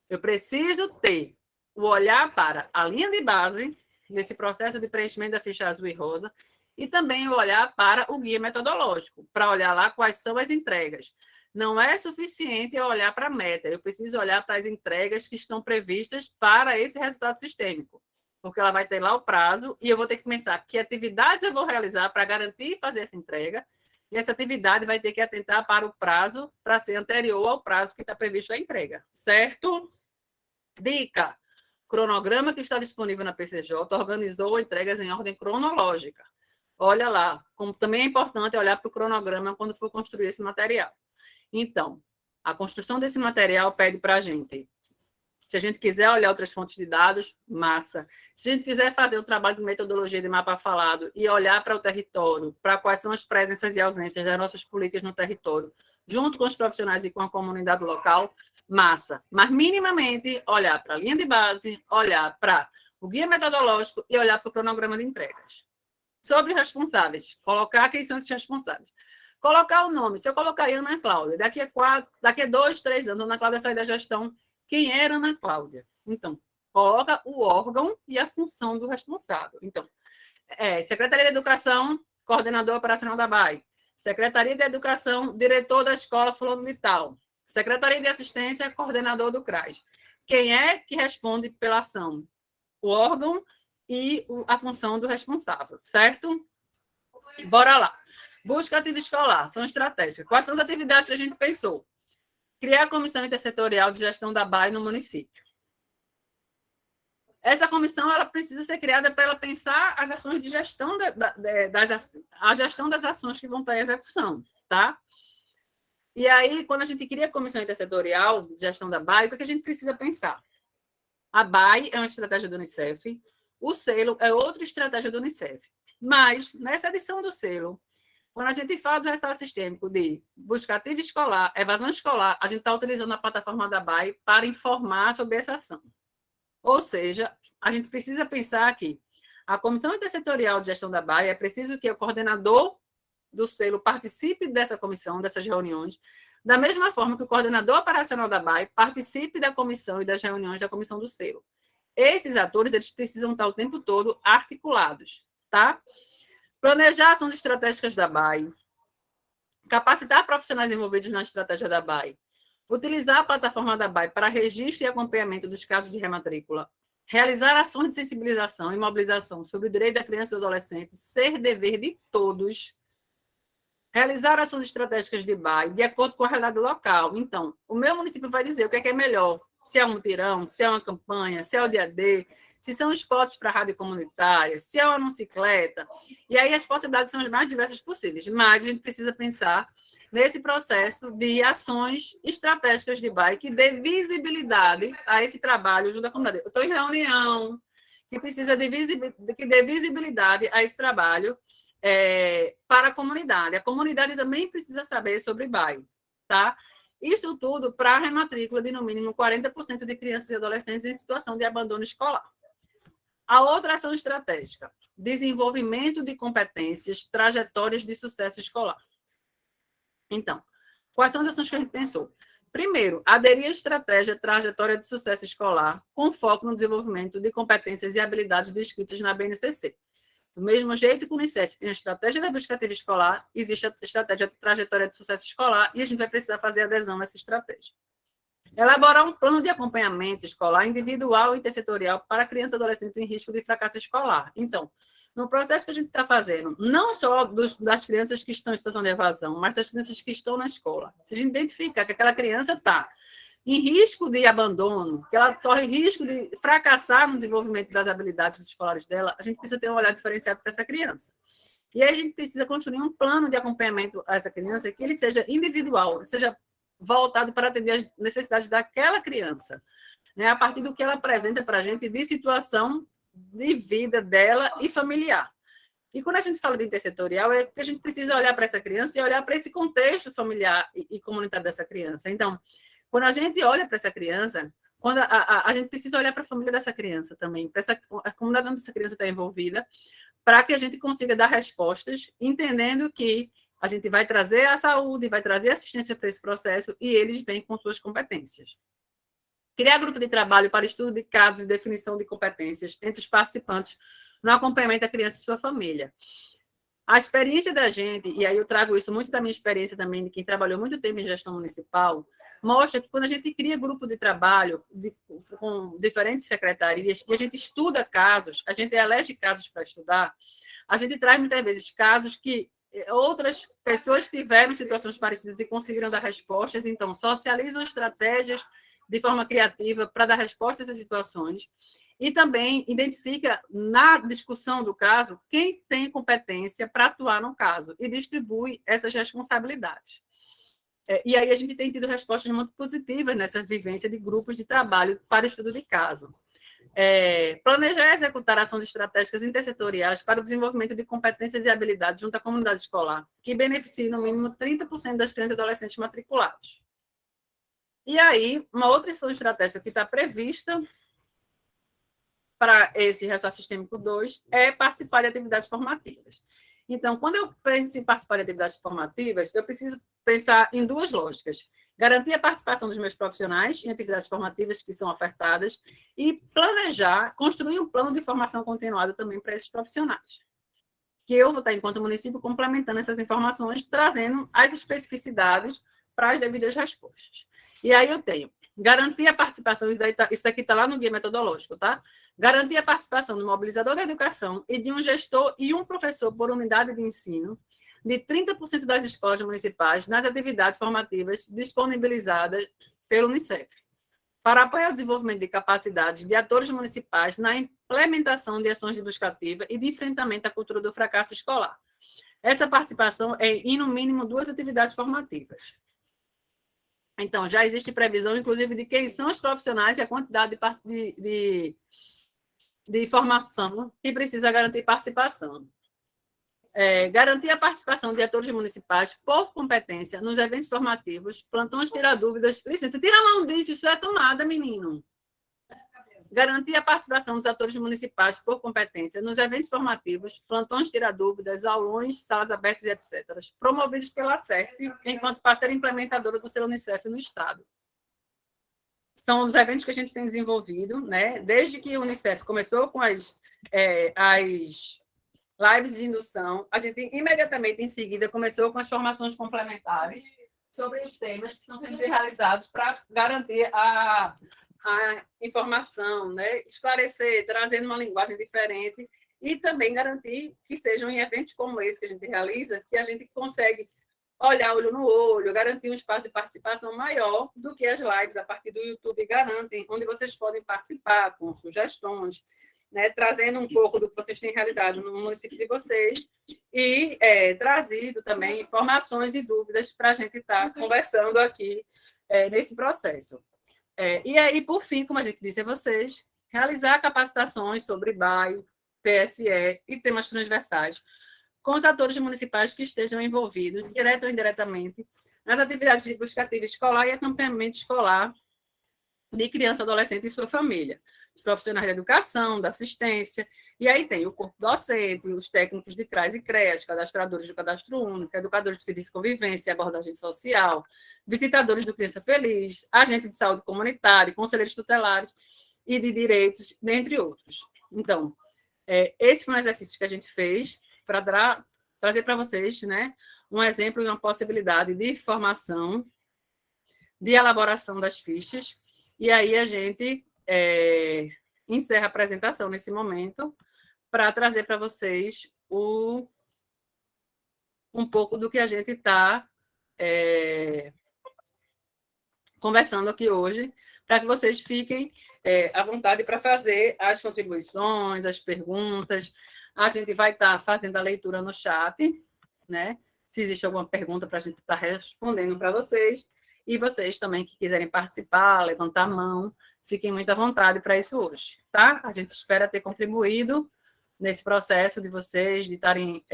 Eu preciso ter o olhar para a linha de base, nesse processo de preenchimento da ficha azul e rosa, e também o olhar para o guia metodológico, para olhar lá quais são as entregas. Não é suficiente eu olhar para a meta, eu preciso olhar para as entregas que estão previstas para esse resultado sistêmico, porque ela vai ter lá o prazo e eu vou ter que pensar que atividades eu vou realizar para garantir fazer essa entrega E essa atividade vai ter que atentar para o prazo, para ser anterior ao prazo que está previsto a entrega, certo? Dica: cronograma que está disponível na PCJ organizou entregas em ordem cronológica. Olha lá, como também é importante olhar para o cronograma quando for construir esse material. Então, a construção desse material pede para a gente, se a gente quiser olhar outras fontes de dados, massa. Se a gente quiser fazer o trabalho de metodologia de mapa falado e olhar para o território, para quais são as presenças e ausências das nossas políticas no território, junto com os profissionais e com a comunidade local, massa. Mas, minimamente, olhar para a linha de base, olhar para o guia metodológico e olhar para o cronograma de entregas. Sobre responsáveis, colocar quem são esses responsáveis. Colocar o nome. Se eu colocar aí Ana Cláudia, daqui a 2, 3 anos, Ana Cláudia sair da gestão, quem era Ana Cláudia? Então, coloca o órgão e a função do responsável. Então, Secretaria de Educação, coordenador operacional da BAE. Secretaria de Educação, diretor da escola fulano de tal. Secretaria de Assistência, coordenador do CRAS. Quem é que responde pela ação? O órgão e a função do responsável, certo? Bora lá. Busca ativa escolar, são estratégicas. Quais são as atividades que a gente pensou? Criar a comissão intersetorial de gestão da BAE no município. Essa comissão ela precisa ser criada para ela pensar as ações de gestão a gestão das ações que vão estar em execução, tá? E aí, quando a gente cria a comissão intersetorial de gestão da BAE, o que a gente precisa pensar? A BAE é uma estratégia do Unicef, o selo é outra estratégia do Unicef. Mas, nessa edição do selo, quando a gente fala do resultado sistêmico de busca ativa escolar, evasão escolar, a gente está utilizando a plataforma da BAE para informar sobre essa ação. Ou seja, a gente precisa pensar que a Comissão Intersetorial de Gestão da BAE é preciso que o coordenador do selo participe dessa comissão, dessas reuniões, da mesma forma que o coordenador operacional da BAE participe da comissão e das reuniões da comissão do selo. Esses atores eles precisam estar o tempo todo articulados, tá? Planejar ações estratégicas da BAE, capacitar profissionais envolvidos na estratégia da BAE, utilizar a plataforma da BAE para registro e acompanhamento dos casos de rematrícula, realizar ações de sensibilização e mobilização sobre o direito da criança e do adolescente ser dever de todos, realizar ações estratégicas de BAE de acordo com a realidade local. Então, o meu município vai dizer o que é melhor, se é um mutirão, se é uma campanha, se é o dia D, se são spots para a rádio comunitária, se é uma bicicleta. E aí as possibilidades são as mais diversas possíveis, mas a gente precisa pensar nesse processo de ações estratégicas de BAE que dê visibilidade a esse trabalho junto à comunidade. Eu estou em reunião, que precisa que dê visibilidade a esse trabalho para a comunidade. A comunidade também precisa saber sobre BAE, tá? Isso tudo para a rematrícula de, no mínimo, 40% de crianças e adolescentes em situação de abandono escolar. A outra ação estratégica, desenvolvimento de competências, trajetórias de sucesso escolar. Então, quais são as ações que a gente pensou? Primeiro, aderir à estratégia trajetória de sucesso escolar, com foco no desenvolvimento de competências e habilidades descritas na BNCC. Do mesmo jeito que o Unicef tem a estratégia da busca ativa escolar, existe a estratégia de trajetória de sucesso escolar e a gente vai precisar fazer adesão nessa estratégia. Elaborar um plano de acompanhamento escolar individual e intersetorial para crianças e adolescentes em risco de fracasso escolar. Então, no processo que a gente está fazendo, não só das crianças que estão em situação de evasão, mas das crianças que estão na escola. Se a gente identificar que aquela criança está em risco de abandono, que ela corre risco de fracassar no desenvolvimento das habilidades escolares dela, a gente precisa ter um olhar diferenciado para essa criança. E aí a gente precisa construir um plano de acompanhamento a essa criança que ele seja individual, seja voltado para atender as necessidades daquela criança, né? A partir do que ela apresenta para a gente de situação de vida dela e familiar. E quando a gente fala de intersetorial, é que a gente precisa olhar para essa criança e olhar para esse contexto familiar e comunitário dessa criança. Então, quando a gente olha para essa criança, quando a gente precisa olhar para a família dessa criança também, para a comunidade onde essa criança está envolvida, para que a gente consiga dar respostas, entendendo que a gente vai trazer a saúde, vai trazer assistência para esse processo e eles vêm com suas competências. Criar grupo de trabalho para estudo de casos e definição de competências entre os participantes no acompanhamento da criança e sua família. A experiência da gente, e aí eu trago isso muito da minha experiência também, de quem trabalhou muito tempo em gestão municipal, mostra que quando a gente cria grupo de trabalho com diferentes secretarias e a gente estuda casos, a gente elege casos para estudar, a gente traz muitas vezes casos que outras pessoas tiveram situações parecidas e conseguiram dar respostas, então socializam estratégias de forma criativa para dar respostas a essas situações e também identifica na discussão do caso quem tem competência para atuar no caso e distribui essas responsabilidades. E aí a gente tem tido respostas muito positivas nessa vivência de grupos de trabalho para estudo de caso. Planejar e executar ações estratégicas intersetoriais para o desenvolvimento de competências e habilidades junto à comunidade escolar, que beneficiem no mínimo 30% das crianças e adolescentes matriculados. E aí, uma outra ação estratégica que está prevista para esse resultado sistêmico 2 é participar de atividades formativas. Então, quando eu penso em participar de atividades formativas, eu preciso pensar em duas lógicas. Garantir a participação dos meus profissionais em atividades formativas que são ofertadas e planejar, construir um plano de formação continuada também para esses profissionais. Que eu vou estar, enquanto município, complementando essas informações, trazendo as especificidades para as devidas respostas. E aí eu tenho garantir a participação, isso aqui está lá no guia metodológico, tá? Garantir a participação do mobilizador da educação e de um gestor e um professor por unidade de ensino de 30% das escolas municipais nas atividades formativas disponibilizadas pelo Unicef, para apoiar o desenvolvimento de capacidades de atores municipais na implementação de ações de busca ativa e de enfrentamento à cultura do fracasso escolar. Essa participação é em, no mínimo, 2 atividades formativas. Então, já existe previsão, inclusive, de quem são os profissionais e a quantidade de formação que precisa garantir participação. Garantir a participação de atores municipais por competência nos eventos formativos, plantões tirar dúvidas. Licença, tira a mão disso, isso é tomada, menino. Garantir a participação dos atores municipais por competência nos eventos formativos, plantões tirar dúvidas, aulões, salas abertas e etc., promovidos pela CERT, enquanto parceira implementadora do selo Unicef no Estado. São os eventos que a gente tem desenvolvido, né? Desde que o Unicef começou com as lives de indução, a gente imediatamente em seguida começou com as formações complementares sobre os temas que estão sendo realizados para garantir a informação, né? Esclarecer, trazendo uma linguagem diferente e também garantir que sejam em eventos como esse que a gente realiza, que a gente consegue olhar olho no olho, garantir um espaço de participação maior do que as lives a partir do YouTube garantem, onde vocês podem participar com sugestões, né, trazendo um pouco do que vocês têm realizado no município de vocês e trazido também informações e dúvidas para a gente estar conversando aqui nesse processo. E aí, por fim, como a gente disse a vocês, realizar capacitações sobre BAIO, PSE e temas transversais com os atores municipais que estejam envolvidos, direto ou indiretamente, nas atividades de busca ativa escolar e acompanhamento escolar de criança, adolescente e sua família. Os profissionais da educação, da assistência, e aí tem o corpo docente, os técnicos de CRAS e CREAS, cadastradores do Cadastro Único, educadores de serviço de convivência e abordagem social, visitadores do Criança Feliz, agente de saúde comunitária, conselheiros tutelares e de direitos, dentre outros. Então, esse foi um exercício que a gente fez para trazer para vocês, né, um exemplo e uma possibilidade de formação, de elaboração das fichas, e aí a gente encerra a apresentação nesse momento para trazer para vocês um pouco do que a gente está conversando aqui hoje, para que vocês fiquem à vontade para fazer as contribuições, as perguntas. A gente vai estar fazendo a leitura no chat, né? Se existe alguma pergunta para a gente estar respondendo para vocês. E vocês também que quiserem participar, levantar a mão, fiquem muito à vontade para isso hoje, tá? A gente espera ter contribuído nesse processo de vocês, de estarem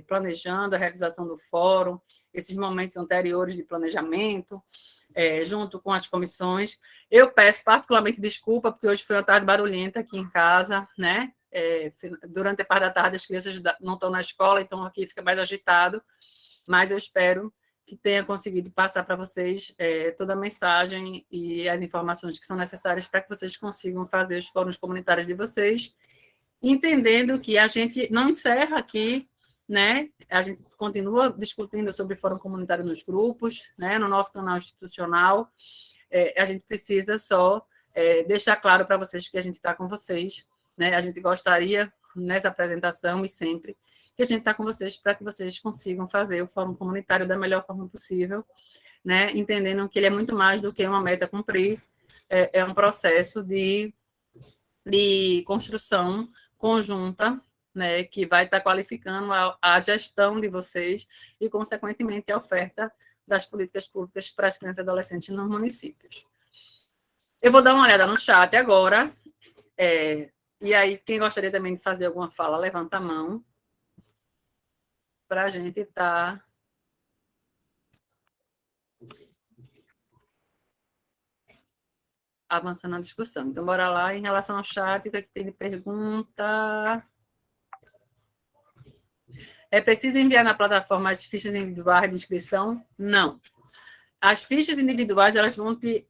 planejando a realização do fórum, esses momentos anteriores de planejamento, junto com as comissões. Eu peço particularmente desculpa, porque hoje foi uma tarde barulhenta aqui em casa, né? Durante a parte da tarde as crianças não estão na escola, então aqui fica mais agitado, mas eu espero que tenha conseguido passar para vocês toda a mensagem e as informações que são necessárias para que vocês consigam fazer os fóruns comunitários de vocês, entendendo que a gente não encerra aqui, né? A gente continua discutindo sobre fórum comunitário nos grupos, né? No nosso canal institucional. A gente precisa só deixar claro para vocês que a gente está com vocês, né? A gente gostaria nessa apresentação e sempre que a gente está com vocês para que vocês consigam fazer o fórum comunitário da melhor forma possível, né? Entendendo que ele é muito mais do que uma meta a cumprir, é um processo de construção conjunta, né, que vai estar qualificando a gestão de vocês e, consequentemente, a oferta das políticas públicas para as crianças e adolescentes nos municípios. Eu vou dar uma olhada no chat agora, e aí, quem gostaria também de fazer alguma fala, levanta a mão, para a gente estar... avançando na discussão. Então, bora lá. Em relação ao chat, o que tem de pergunta? É preciso enviar na plataforma as fichas individuais de inscrição? Não. As fichas individuais, elas vão te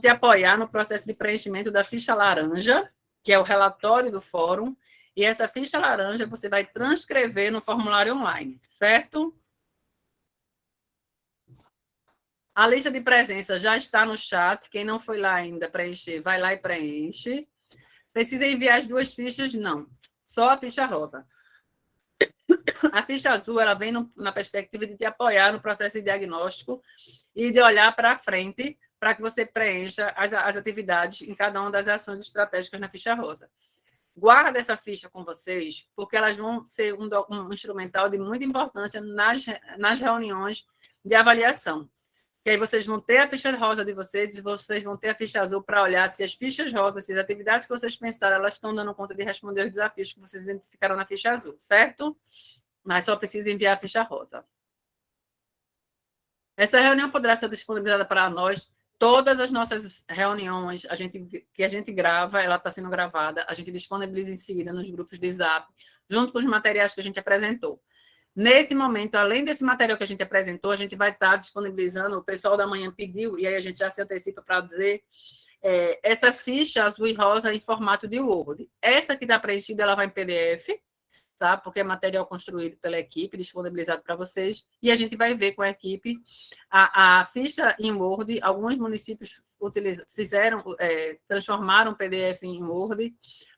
apoiar no processo de preenchimento da ficha laranja, que é o relatório do fórum, e essa ficha laranja você vai transcrever no formulário online, certo? A lista de presença já está no chat. Quem não foi lá ainda preencher, vai lá e preenche. Precisa enviar as 2 fichas? Não. Só a ficha rosa. A ficha azul, ela vem na perspectiva de te apoiar no processo de diagnóstico e de olhar para frente para que você preencha as atividades em cada uma das ações estratégicas na ficha rosa. Guarda essa ficha com vocês, porque elas vão ser um instrumental de muita importância nas reuniões de avaliação. Que aí vocês vão ter a ficha rosa de vocês e vocês vão ter a ficha azul para olhar se as fichas rosas, se as atividades que vocês pensaram, elas estão dando conta de responder os desafios que vocês identificaram na ficha azul, certo? Mas só precisa enviar a ficha rosa. Essa reunião poderá ser disponibilizada para nós. Todas as nossas reuniões que a gente grava, ela está sendo gravada, a gente disponibiliza em seguida nos grupos de Zap, junto com os materiais que a gente apresentou. Nesse momento, além desse material que a gente apresentou, a gente vai estar disponibilizando, o pessoal da manhã pediu, e aí a gente já se antecipa para dizer, essa ficha azul e rosa em formato de Word. Essa que está preenchida, ela vai em PDF, tá? Porque é material construído pela equipe, disponibilizado para vocês, e a gente vai ver com a equipe a ficha em Word. Alguns municípios transformaram o PDF em Word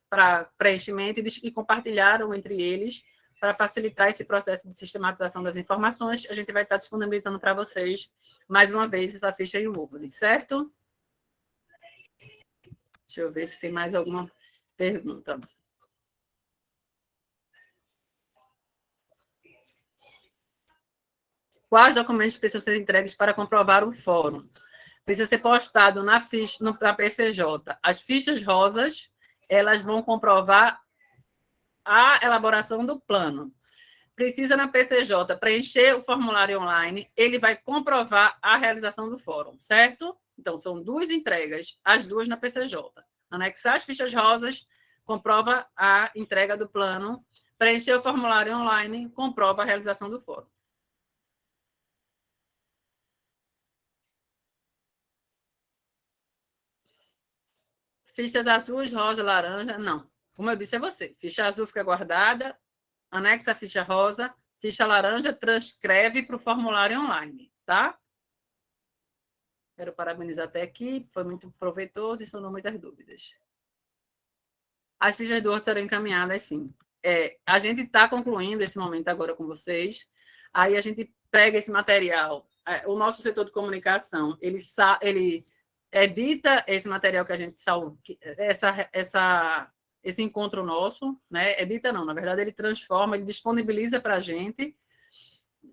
para preenchimento e compartilharam entre eles para facilitar esse processo de sistematização das informações. A gente vai estar disponibilizando para vocês, mais uma vez, essa ficha em Word, certo? Deixa eu ver se tem mais alguma pergunta. Quais documentos precisam ser entregues para comprovar o fórum? Precisa ser postado na ficha, na PCJ. As fichas rosas, elas vão comprovar a elaboração do plano. Precisa na PCJ preencher o formulário online, ele vai comprovar a realização do fórum, certo? Então, são 2 entregas, as 2 na PCJ. Anexar as fichas rosas, comprova a entrega do plano, preencher o formulário online, comprova a realização do fórum. Fichas azuis, rosa, laranja, não. Como eu disse a você, ficha azul fica guardada, anexa a ficha rosa, ficha laranja transcreve para o formulário online, tá? Quero parabenizar até aqui, foi muito proveitoso e sonou muitas dúvidas. As fichas do Word serão encaminhadas, sim. A gente está concluindo esse momento agora com vocês, aí a gente pega esse material, o nosso setor de comunicação, ele edita esse material que a gente salva, esse encontro nosso, né? Edita não, na verdade ele transforma, ele disponibiliza para a gente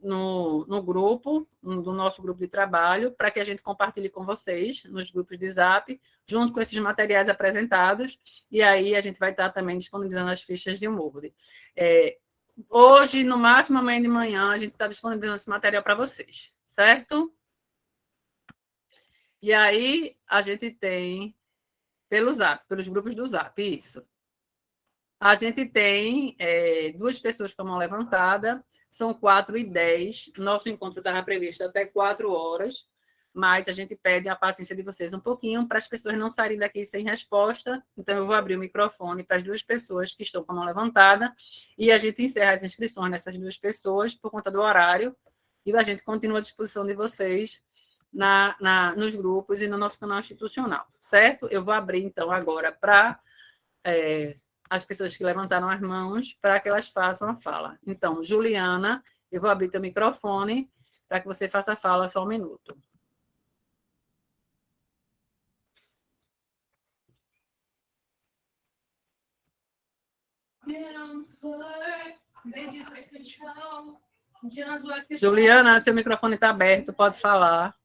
no grupo, do nosso grupo de trabalho, para que a gente compartilhe com vocês nos grupos de Zap, junto com esses materiais apresentados, e aí a gente vai estar também disponibilizando as fichas de Word. Hoje, no máximo amanhã de manhã, a gente está disponibilizando esse material para vocês, certo? E aí a gente tem pelo Zap, pelos grupos do Zap, isso. A gente tem 2 pessoas com a mão levantada, são 4h10. Nosso encontro estava previsto até 4 horas, mas a gente pede a paciência de vocês um pouquinho para as pessoas não saírem daqui sem resposta. Então, eu vou abrir o microfone para as 2 pessoas que estão com a mão levantada e a gente encerra as inscrições nessas 2 pessoas por conta do horário e a gente continua à disposição de vocês nos grupos e no nosso canal institucional, certo? Eu vou abrir, então, agora para as pessoas que levantaram as mãos para que elas façam a fala. Então, Juliana, eu vou abrir teu microfone para que você faça a fala só um minuto. Juliana, seu microfone está aberto, pode falar.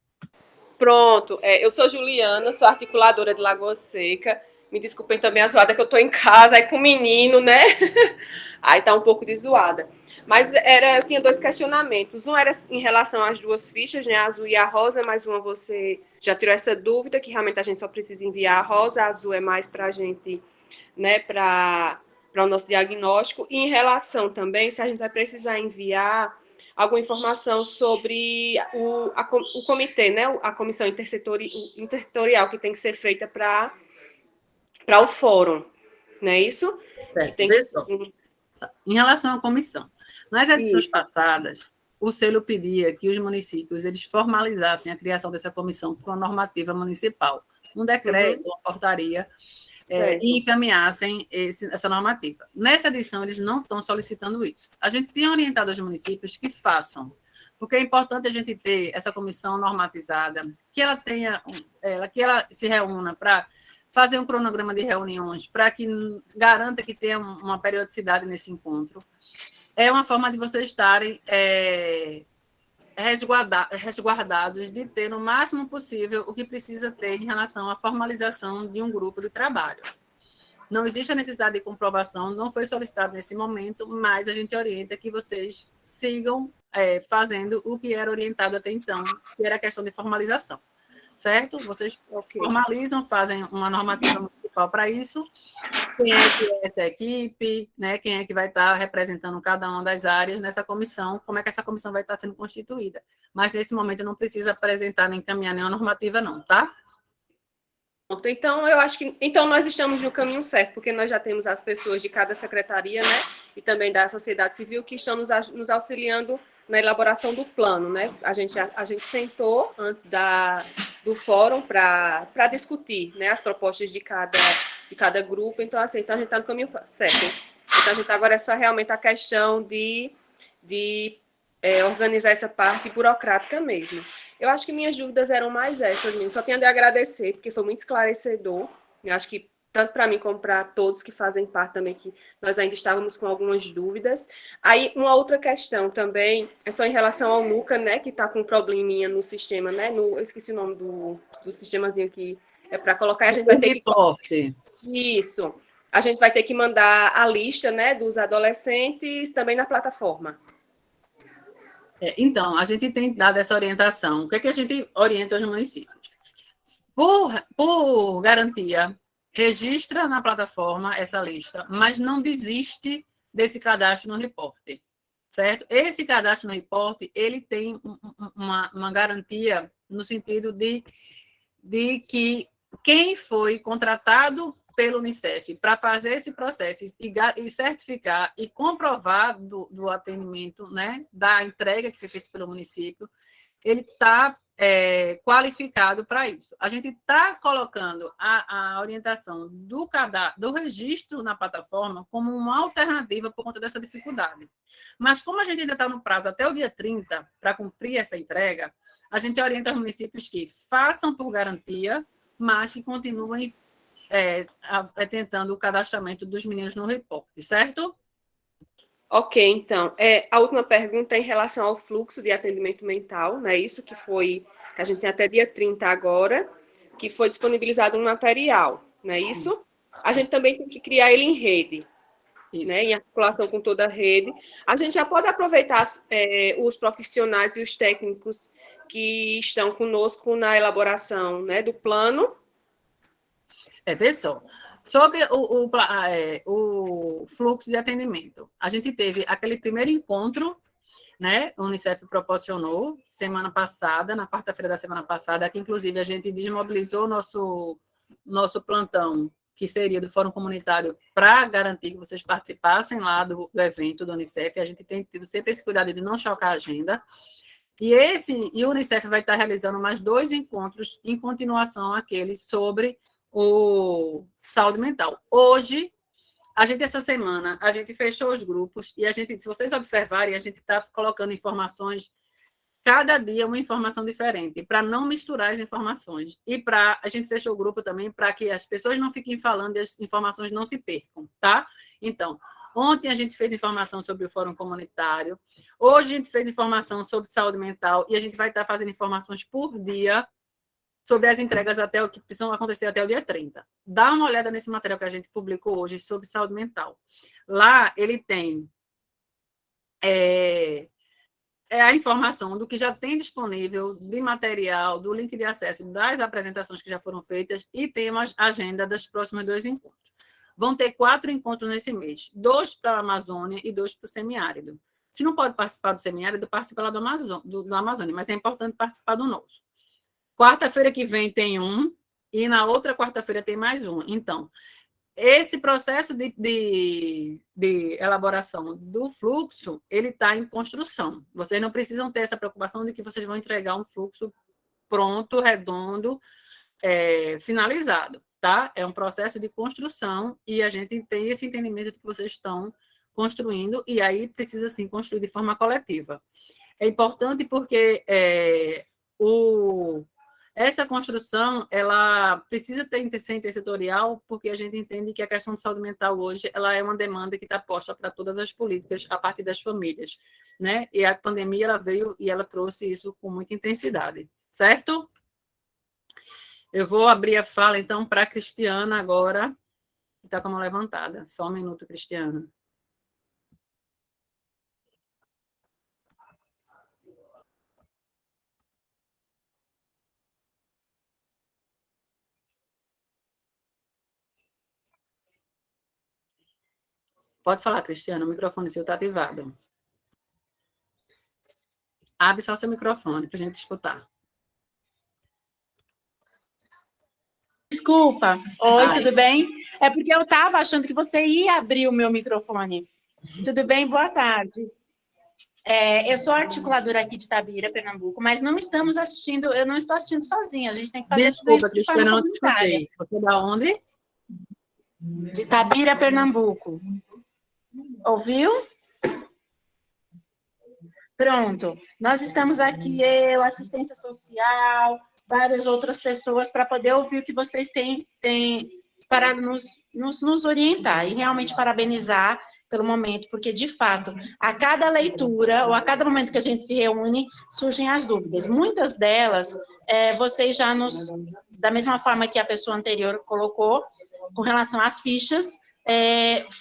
Pronto, eu sou Juliana, sou articuladora de Lagoa Seca. Me desculpem também a zoada que eu estou em casa, aí com o menino, né? Aí tá um pouco de zoada. Mas eu tinha 2 questionamentos. Um era em relação às 2 fichas, né? A azul e a rosa, mas uma você já tirou essa dúvida, que realmente a gente só precisa enviar a rosa, a azul é mais para a gente, né, para o nosso diagnóstico. E em relação também, se a gente vai precisar enviar alguma informação sobre o comitê, né, a comissão intersetorial que tem que ser feita para o fórum, não é isso? Certo, que tem que... Em relação à comissão, nas edições passadas, o selo pedia que os municípios eles formalizassem a criação dessa comissão por uma normativa municipal, um decreto, uma portaria, e encaminhassem essa normativa. Nessa edição, eles não estão solicitando isso. A gente tem orientado os municípios que façam, porque é importante a gente ter essa comissão normatizada, que ela se reúna para fazer um cronograma de reuniões, para que garanta que tenha uma periodicidade nesse encontro. É uma forma de vocês estarem resguardados de ter no máximo possível o que precisa ter em relação à formalização de um grupo de trabalho. Não existe a necessidade de comprovação, não foi solicitado nesse momento, mas a gente orienta que vocês sigam fazendo o que era orientado até então, que era a questão de formalização. Certo? Vocês formalizam, fazem uma normativa municipal para isso. Quem é que é essa equipe, né? Quem é que vai estar representando cada uma das áreas nessa comissão, como é que essa comissão vai estar sendo constituída. Mas, nesse momento, não precisa apresentar nem encaminhar nenhuma normativa, não, tá? Então, eu acho que nós estamos no caminho certo, porque nós já temos as pessoas de cada secretaria, né, e também da sociedade civil que estão nos auxiliando na elaboração do plano, né? A gente sentou antes do fórum para discutir, né, as propostas de cada grupo. Então, assim, a gente está no caminho certo. Então, a gente agora é só realmente a questão de organizar essa parte burocrática mesmo. Eu acho que minhas dúvidas eram mais essas mesmo. Só tenho de agradecer, porque foi muito esclarecedor. Eu acho que, tanto para mim como para todos que fazem parte também, que nós ainda estávamos com algumas dúvidas. Aí, uma outra questão também, é só em relação ao NUCA, né, que está com um probleminha no sistema, né, eu esqueci o nome do sistemazinho que é para colocar, a gente vai ter que... Isso. A gente vai ter que mandar a lista, né, dos adolescentes também na plataforma. Então, a gente tem dado essa orientação. O que é que a gente orienta aos municípios? Por garantia, registra na plataforma essa lista, mas não desiste desse cadastro no reporte, certo? Esse cadastro no reporte, ele tem uma garantia no sentido de que quem foi contratado pelo Unicef para fazer esse processo e certificar e comprovar do atendimento, né, da entrega que foi feita pelo município, ele está qualificado para isso. A gente está colocando a orientação do registro na plataforma como uma alternativa por conta dessa dificuldade. Mas como a gente ainda está no prazo até o dia 30 para cumprir essa entrega, a gente orienta os municípios que façam por garantia, mas que continuem tentando o cadastramento dos meninos no reporte, certo? Ok, então, a última pergunta é em relação ao fluxo de atendimento mental, né? Isso que a gente tem até dia 30 agora, que foi disponibilizado um material, não é isso? A gente também tem que criar ele em rede, né? Em articulação com toda a rede. A gente já pode aproveitar os profissionais e os técnicos que estão conosco na elaboração, né, do plano. Pessoal, sobre o fluxo de atendimento, a gente teve aquele primeiro encontro, né? O Unicef proporcionou semana passada, na quarta-feira da semana passada, que inclusive a gente desmobilizou nosso plantão, que seria do Fórum Comunitário, para garantir que vocês participassem lá do evento do Unicef. A gente tem tido sempre esse cuidado de não chocar a agenda. E o Unicef vai estar realizando mais 2 encontros em continuação àqueles sobre o saúde mental. Hoje, essa semana, a gente fechou os grupos e se vocês observarem, a gente está colocando informações, cada dia uma informação diferente, para não misturar as informações. E a gente fechou o grupo também para que as pessoas não fiquem falando e as informações não se percam, tá? Então, ontem a gente fez informação sobre o Fórum Comunitário, hoje a gente fez informação sobre saúde mental e a gente vai estar fazendo informações por dia sobre as entregas que precisam acontecer até o dia 30. Dá uma olhada nesse material que a gente publicou hoje sobre saúde mental. Lá ele tem a informação do que já tem disponível, de material, do link de acesso das apresentações que já foram feitas e tem uma agenda dos próximos 2 encontros. Vão ter 4 encontros nesse mês, 2 para a Amazônia e 2 para o semiárido. Se não pode participar do semiárido, participa lá do Amazônia, mas é importante participar do nosso. Quarta-feira que vem tem um, e na outra quarta-feira tem mais um. Então, esse processo de elaboração do fluxo, ele está em construção. Vocês não precisam ter essa preocupação de que vocês vão entregar um fluxo pronto, redondo, finalizado, tá? É um processo de construção e a gente tem esse entendimento de que vocês estão construindo e aí precisa, sim, construir de forma coletiva. É importante porque essa construção, ela precisa ser intersetorial, porque a gente entende que a questão de saúde mental hoje, ela é uma demanda que está posta para todas as políticas, a partir das famílias, né? E a pandemia, ela veio e ela trouxe isso com muita intensidade, certo? Eu vou abrir a fala, então, para a Cristiana agora, que está com a mão levantada. Só um minuto, Cristiana. Pode falar, Cristiana, o microfone seu está ativado. Abre só seu microfone para a gente escutar. Desculpa. Oi, tudo bem? É porque eu estava achando que você ia abrir o meu microfone. Tudo bem? Boa tarde. Eu sou articuladora aqui de Itabira, Pernambuco, mas não estamos assistindo, eu não estou assistindo sozinha, a gente tem que fazer tudo isso de forma comunitária. Você é da onde? De Itabira, Pernambuco. Ouviu? Pronto. Nós estamos aqui, eu, assistência social, várias outras pessoas, para poder ouvir o que vocês têm para nos orientar e realmente parabenizar pelo momento, porque, de fato, a cada leitura, ou a cada momento que a gente se reúne, surgem as dúvidas. Muitas delas, vocês já da mesma forma que a pessoa anterior colocou, com relação às fichas,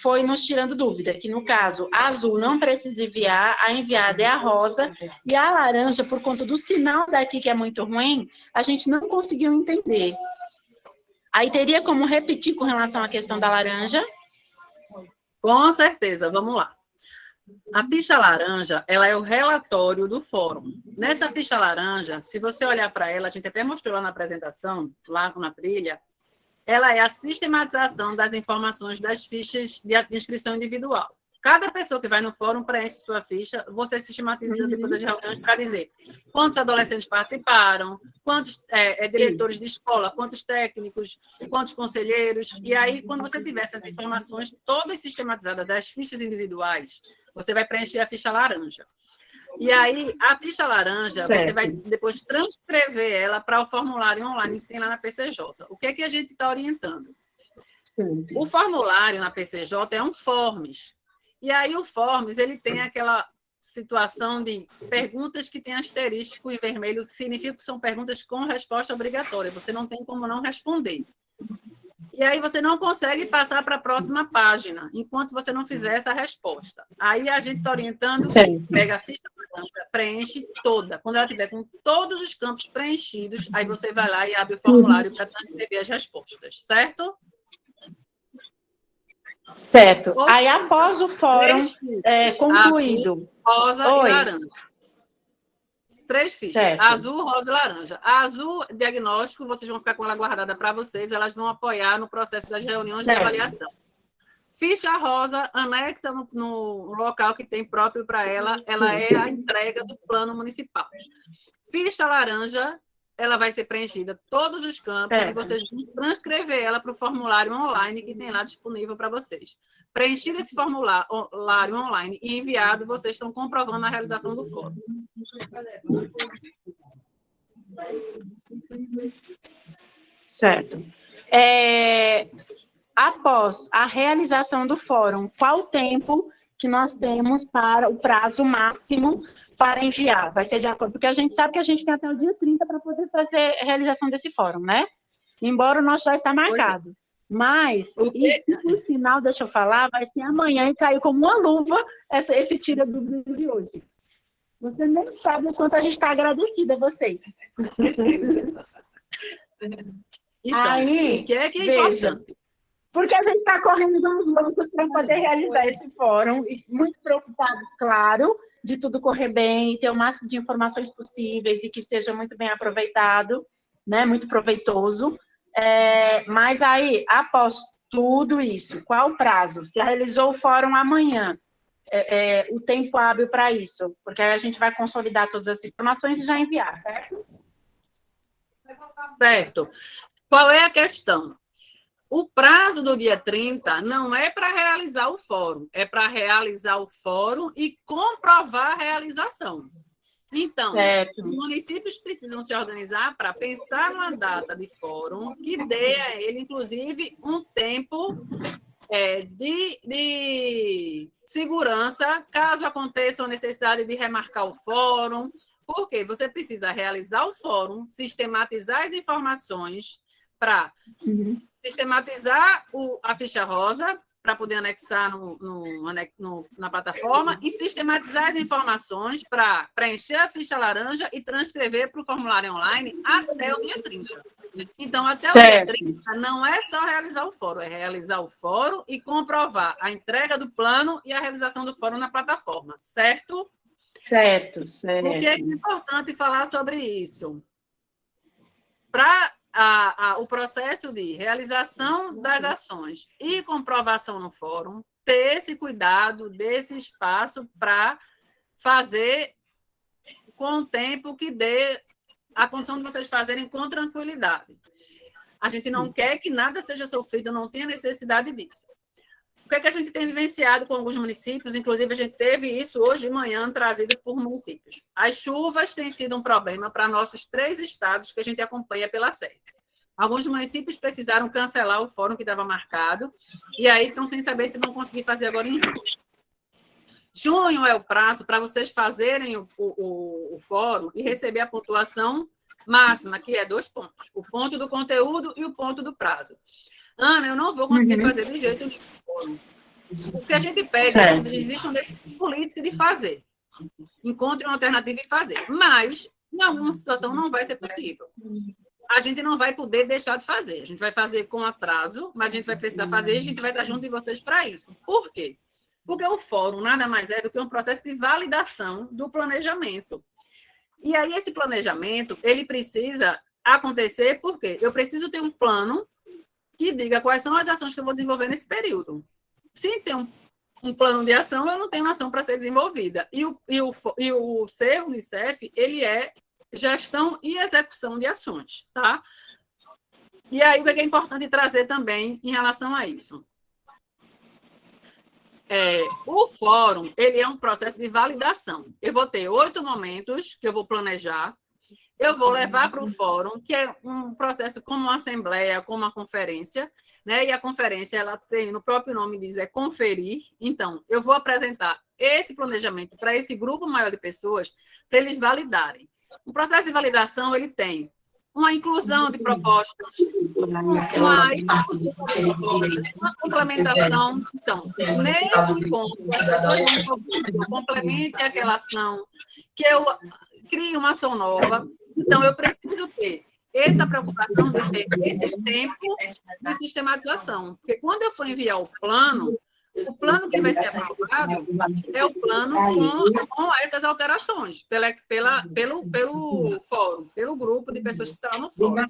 foi nos tirando dúvida, que no caso, a azul não precisa enviar, a enviada é a rosa, e a laranja, por conta do sinal daqui, que é muito ruim, a gente não conseguiu entender. Aí teria como repetir com relação à questão da laranja? Com certeza, vamos lá. A ficha laranja, ela é o relatório do fórum. Nessa ficha laranja, se você olhar para ela, a gente até mostrou lá na apresentação, lá na trilha, ela é a sistematização das informações das fichas de inscrição individual. Cada pessoa que vai no fórum preenche sua ficha, você sistematiza depois das reuniões para dizer quantos adolescentes participaram, quantos diretores de escola, quantos técnicos, quantos conselheiros. E aí, quando você tiver essas informações todas sistematizadas das fichas individuais, você vai preencher a ficha laranja. E aí, a ficha laranja, certo, você vai depois transcrever ela para o formulário online que tem lá na PCJ. O que é que a gente está orientando? O formulário na PCJ é um Forms. E aí o Forms, ele tem aquela situação de perguntas que tem asterisco em vermelho, que significa que são perguntas com resposta obrigatória. Você não tem como não responder. E aí você não consegue passar para a próxima página, enquanto você não fizer essa resposta. Aí a gente está orientando, pega a ficha laranja, preenche toda. Quando ela tiver com todos os campos preenchidos, aí você vai lá e abre o formulário para transcrever as respostas, certo? Certo. Aí, após o fórum concluído... Azul, rosa e laranja. 3 fichas. Certo. Azul, rosa e laranja. A azul, diagnóstico, vocês vão ficar com ela guardada para vocês, elas vão apoiar no processo das reuniões de avaliação. Ficha rosa, anexa no local que tem próprio para ela, ela é a entrega do plano municipal. Ficha laranja ela vai ser preenchida todos os campos e vocês vão transcrever ela para o formulário online que tem lá disponível para vocês. Preenchido esse formulário online e enviado, vocês estão comprovando a realização do fórum. Certo. Após a realização do fórum, qual o tempo que nós temos para o prazo máximo para enviar? Vai ser de acordo, porque a gente sabe que a gente tem até o dia 30 para poder fazer a realização desse fórum, né? Embora o nosso já está marcado. Mas, e por sinal, deixa eu falar, vai ser amanhã e caiu como uma luva esse tira dúvidas de hoje. Você nem sabe o quanto a gente está agradecida a vocês. Então, aí, o que é veja, importante? Porque a gente está correndo uns loucos para poder realizar esse fórum, e muito preocupados, claro, de tudo correr bem, ter o máximo de informações possíveis e que seja muito bem aproveitado, né, muito proveitoso. Mas aí, após tudo isso, qual o prazo? Se realizou o fórum amanhã, o tempo hábil para isso? Porque aí a gente vai consolidar todas as informações e já enviar, certo? Certo. Qual é a questão? O prazo do dia 30 não é para realizar o fórum, é para realizar o fórum e comprovar a realização. Então, os municípios precisam se organizar para pensar numa data de fórum que dê a ele, inclusive, um tempo de segurança, caso aconteça a necessidade de remarcar o fórum, porque você precisa realizar o fórum, sistematizar as informações para sistematizar a ficha rosa, para poder anexar na plataforma, e sistematizar as informações para preencher a ficha laranja e transcrever para o formulário online até o dia 30. Então, até o dia 30, não é só realizar o fórum, é realizar o fórum e comprovar a entrega do plano e a realização do fórum na plataforma, certo? Certo. O que é importante falar sobre isso? Para o processo de realização das ações e comprovação no fórum, ter esse cuidado, desse espaço para fazer com o tempo que dê a condição de vocês fazerem com tranquilidade. A gente não quer que nada seja sofrido, não tenha necessidade disso. O que é que a gente tem vivenciado com alguns municípios? Inclusive, a gente teve isso hoje de manhã trazido por municípios. As chuvas têm sido um problema para nossos 3 estados que a gente acompanha pela SERT. Alguns municípios precisaram cancelar o fórum que estava marcado, e aí estão sem saber se vão conseguir fazer agora em junho. Junho é o prazo para vocês fazerem o fórum e receber a pontuação máxima, que é 2 pontos. O ponto do conteúdo e o ponto do prazo. Ana, eu não vou conseguir fazer de jeito nenhum o fórum. O que a gente pede é que exista uma política de fazer. Encontre uma alternativa e fazer. Mas, em alguma situação, não vai ser possível. A gente não vai poder deixar de fazer. A gente vai fazer com atraso, mas a gente vai precisar fazer e a gente vai estar junto de vocês para isso. Por quê? Porque o fórum nada mais é do que um processo de validação do planejamento. E aí, esse planejamento, ele precisa acontecer porque eu preciso ter um plano que diga quais são as ações que eu vou desenvolver nesse período. Se tem um plano de ação, eu não tenho uma ação para ser desenvolvida. E o seu Unicef, ele é gestão e execução de ações, tá? E aí, o que é importante trazer também em relação a isso? O fórum, ele é um processo de validação. Eu vou ter 8 momentos que eu vou planejar, eu vou levar para o fórum, que é um processo como uma assembleia, como uma conferência, né? E a conferência, ela tem, no próprio nome diz, conferir. Então, eu vou apresentar esse planejamento para esse grupo maior de pessoas, para eles validarem. O processo de validação, ele tem uma inclusão de propostas, uma complementação. Então, nesse encontro, as pessoas vão complemente aquela ação, que eu crie uma ação nova. Então, eu preciso ter essa preocupação de ter esse tempo de sistematização. Porque quando eu for enviar o plano que vai ser aprovado é o plano com essas alterações, pelo fórum, pelo grupo de pessoas que estão no fórum.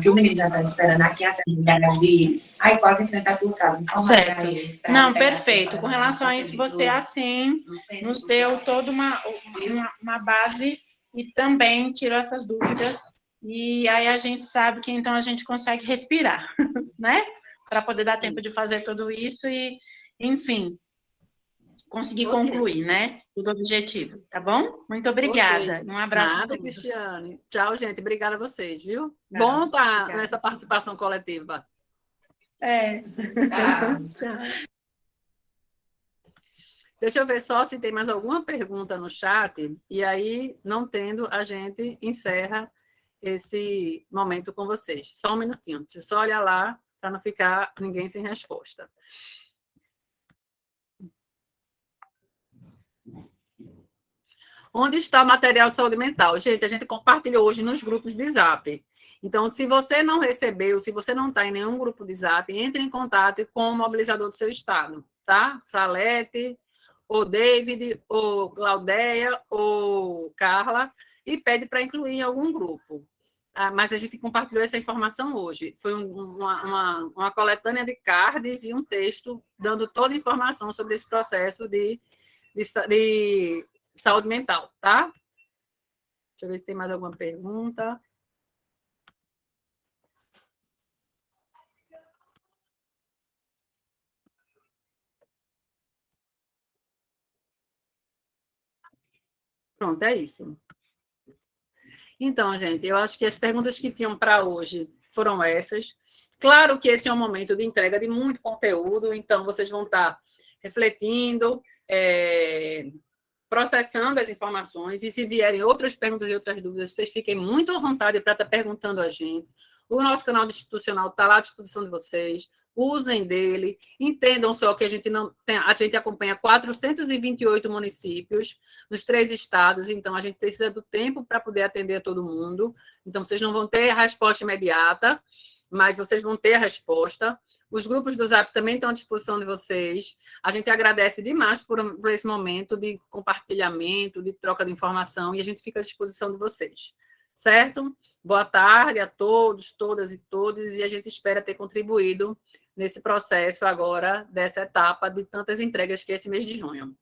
Que o menino já está esperando aqui até deles. Aí quase enfrentar a tua casa. Certo. Não, perfeito. Com relação a isso, você, assim, nos deu toda uma base e também tirou essas dúvidas, e aí a gente sabe que então a gente consegue respirar, né? Para poder dar tempo de fazer tudo isso e, enfim, conseguir concluir, né? Tudo objetivo, tá bom? Muito obrigada. Um abraço a Nada, todos. Cristiane. Tchau, gente. Obrigada a vocês, viu? Tchau, Bom estar obrigada. nessa participação coletiva. Tchau. Deixa eu ver só se tem mais alguma pergunta no chat, e aí, não tendo, a gente encerra esse momento com vocês. Só um minutinho, deixa eu só olhar lá, para não ficar ninguém sem resposta. Onde está o material de saúde mental? Gente, a gente compartilhou hoje nos grupos de Zap. Então, se você não recebeu, se você não está em nenhum grupo de Zap, entre em contato com o mobilizador do seu estado, tá? Salete, ou David, ou Claudeia, ou Carla, e pede para incluir em algum grupo. Mas a gente compartilhou essa informação hoje. Foi uma coletânea de cards e um texto dando toda a informação sobre esse processo de saúde mental, tá? Deixa eu ver se tem mais alguma pergunta. Pronto, é isso. Então, gente, eu acho que as perguntas que tinham para hoje foram essas. Claro que esse é um momento de entrega de muito conteúdo, então vocês vão estar refletindo, processando as informações, e se vierem outras perguntas e outras dúvidas, vocês fiquem muito à vontade para estar perguntando a gente. O nosso canal institucional está lá à disposição de vocês, usem dele, entendam só que a gente acompanha 428 municípios nos 3 estados, então a gente precisa do tempo para poder atender a todo mundo, então vocês não vão ter a resposta imediata, mas vocês vão ter a resposta. Os grupos do Zap também estão à disposição de vocês. A gente agradece demais por esse momento de compartilhamento, de troca de informação, e a gente fica à disposição de vocês. Certo? Boa tarde a todos, todas e todos, e a gente espera ter contribuído nesse processo agora, dessa etapa de tantas entregas que é esse mês de junho.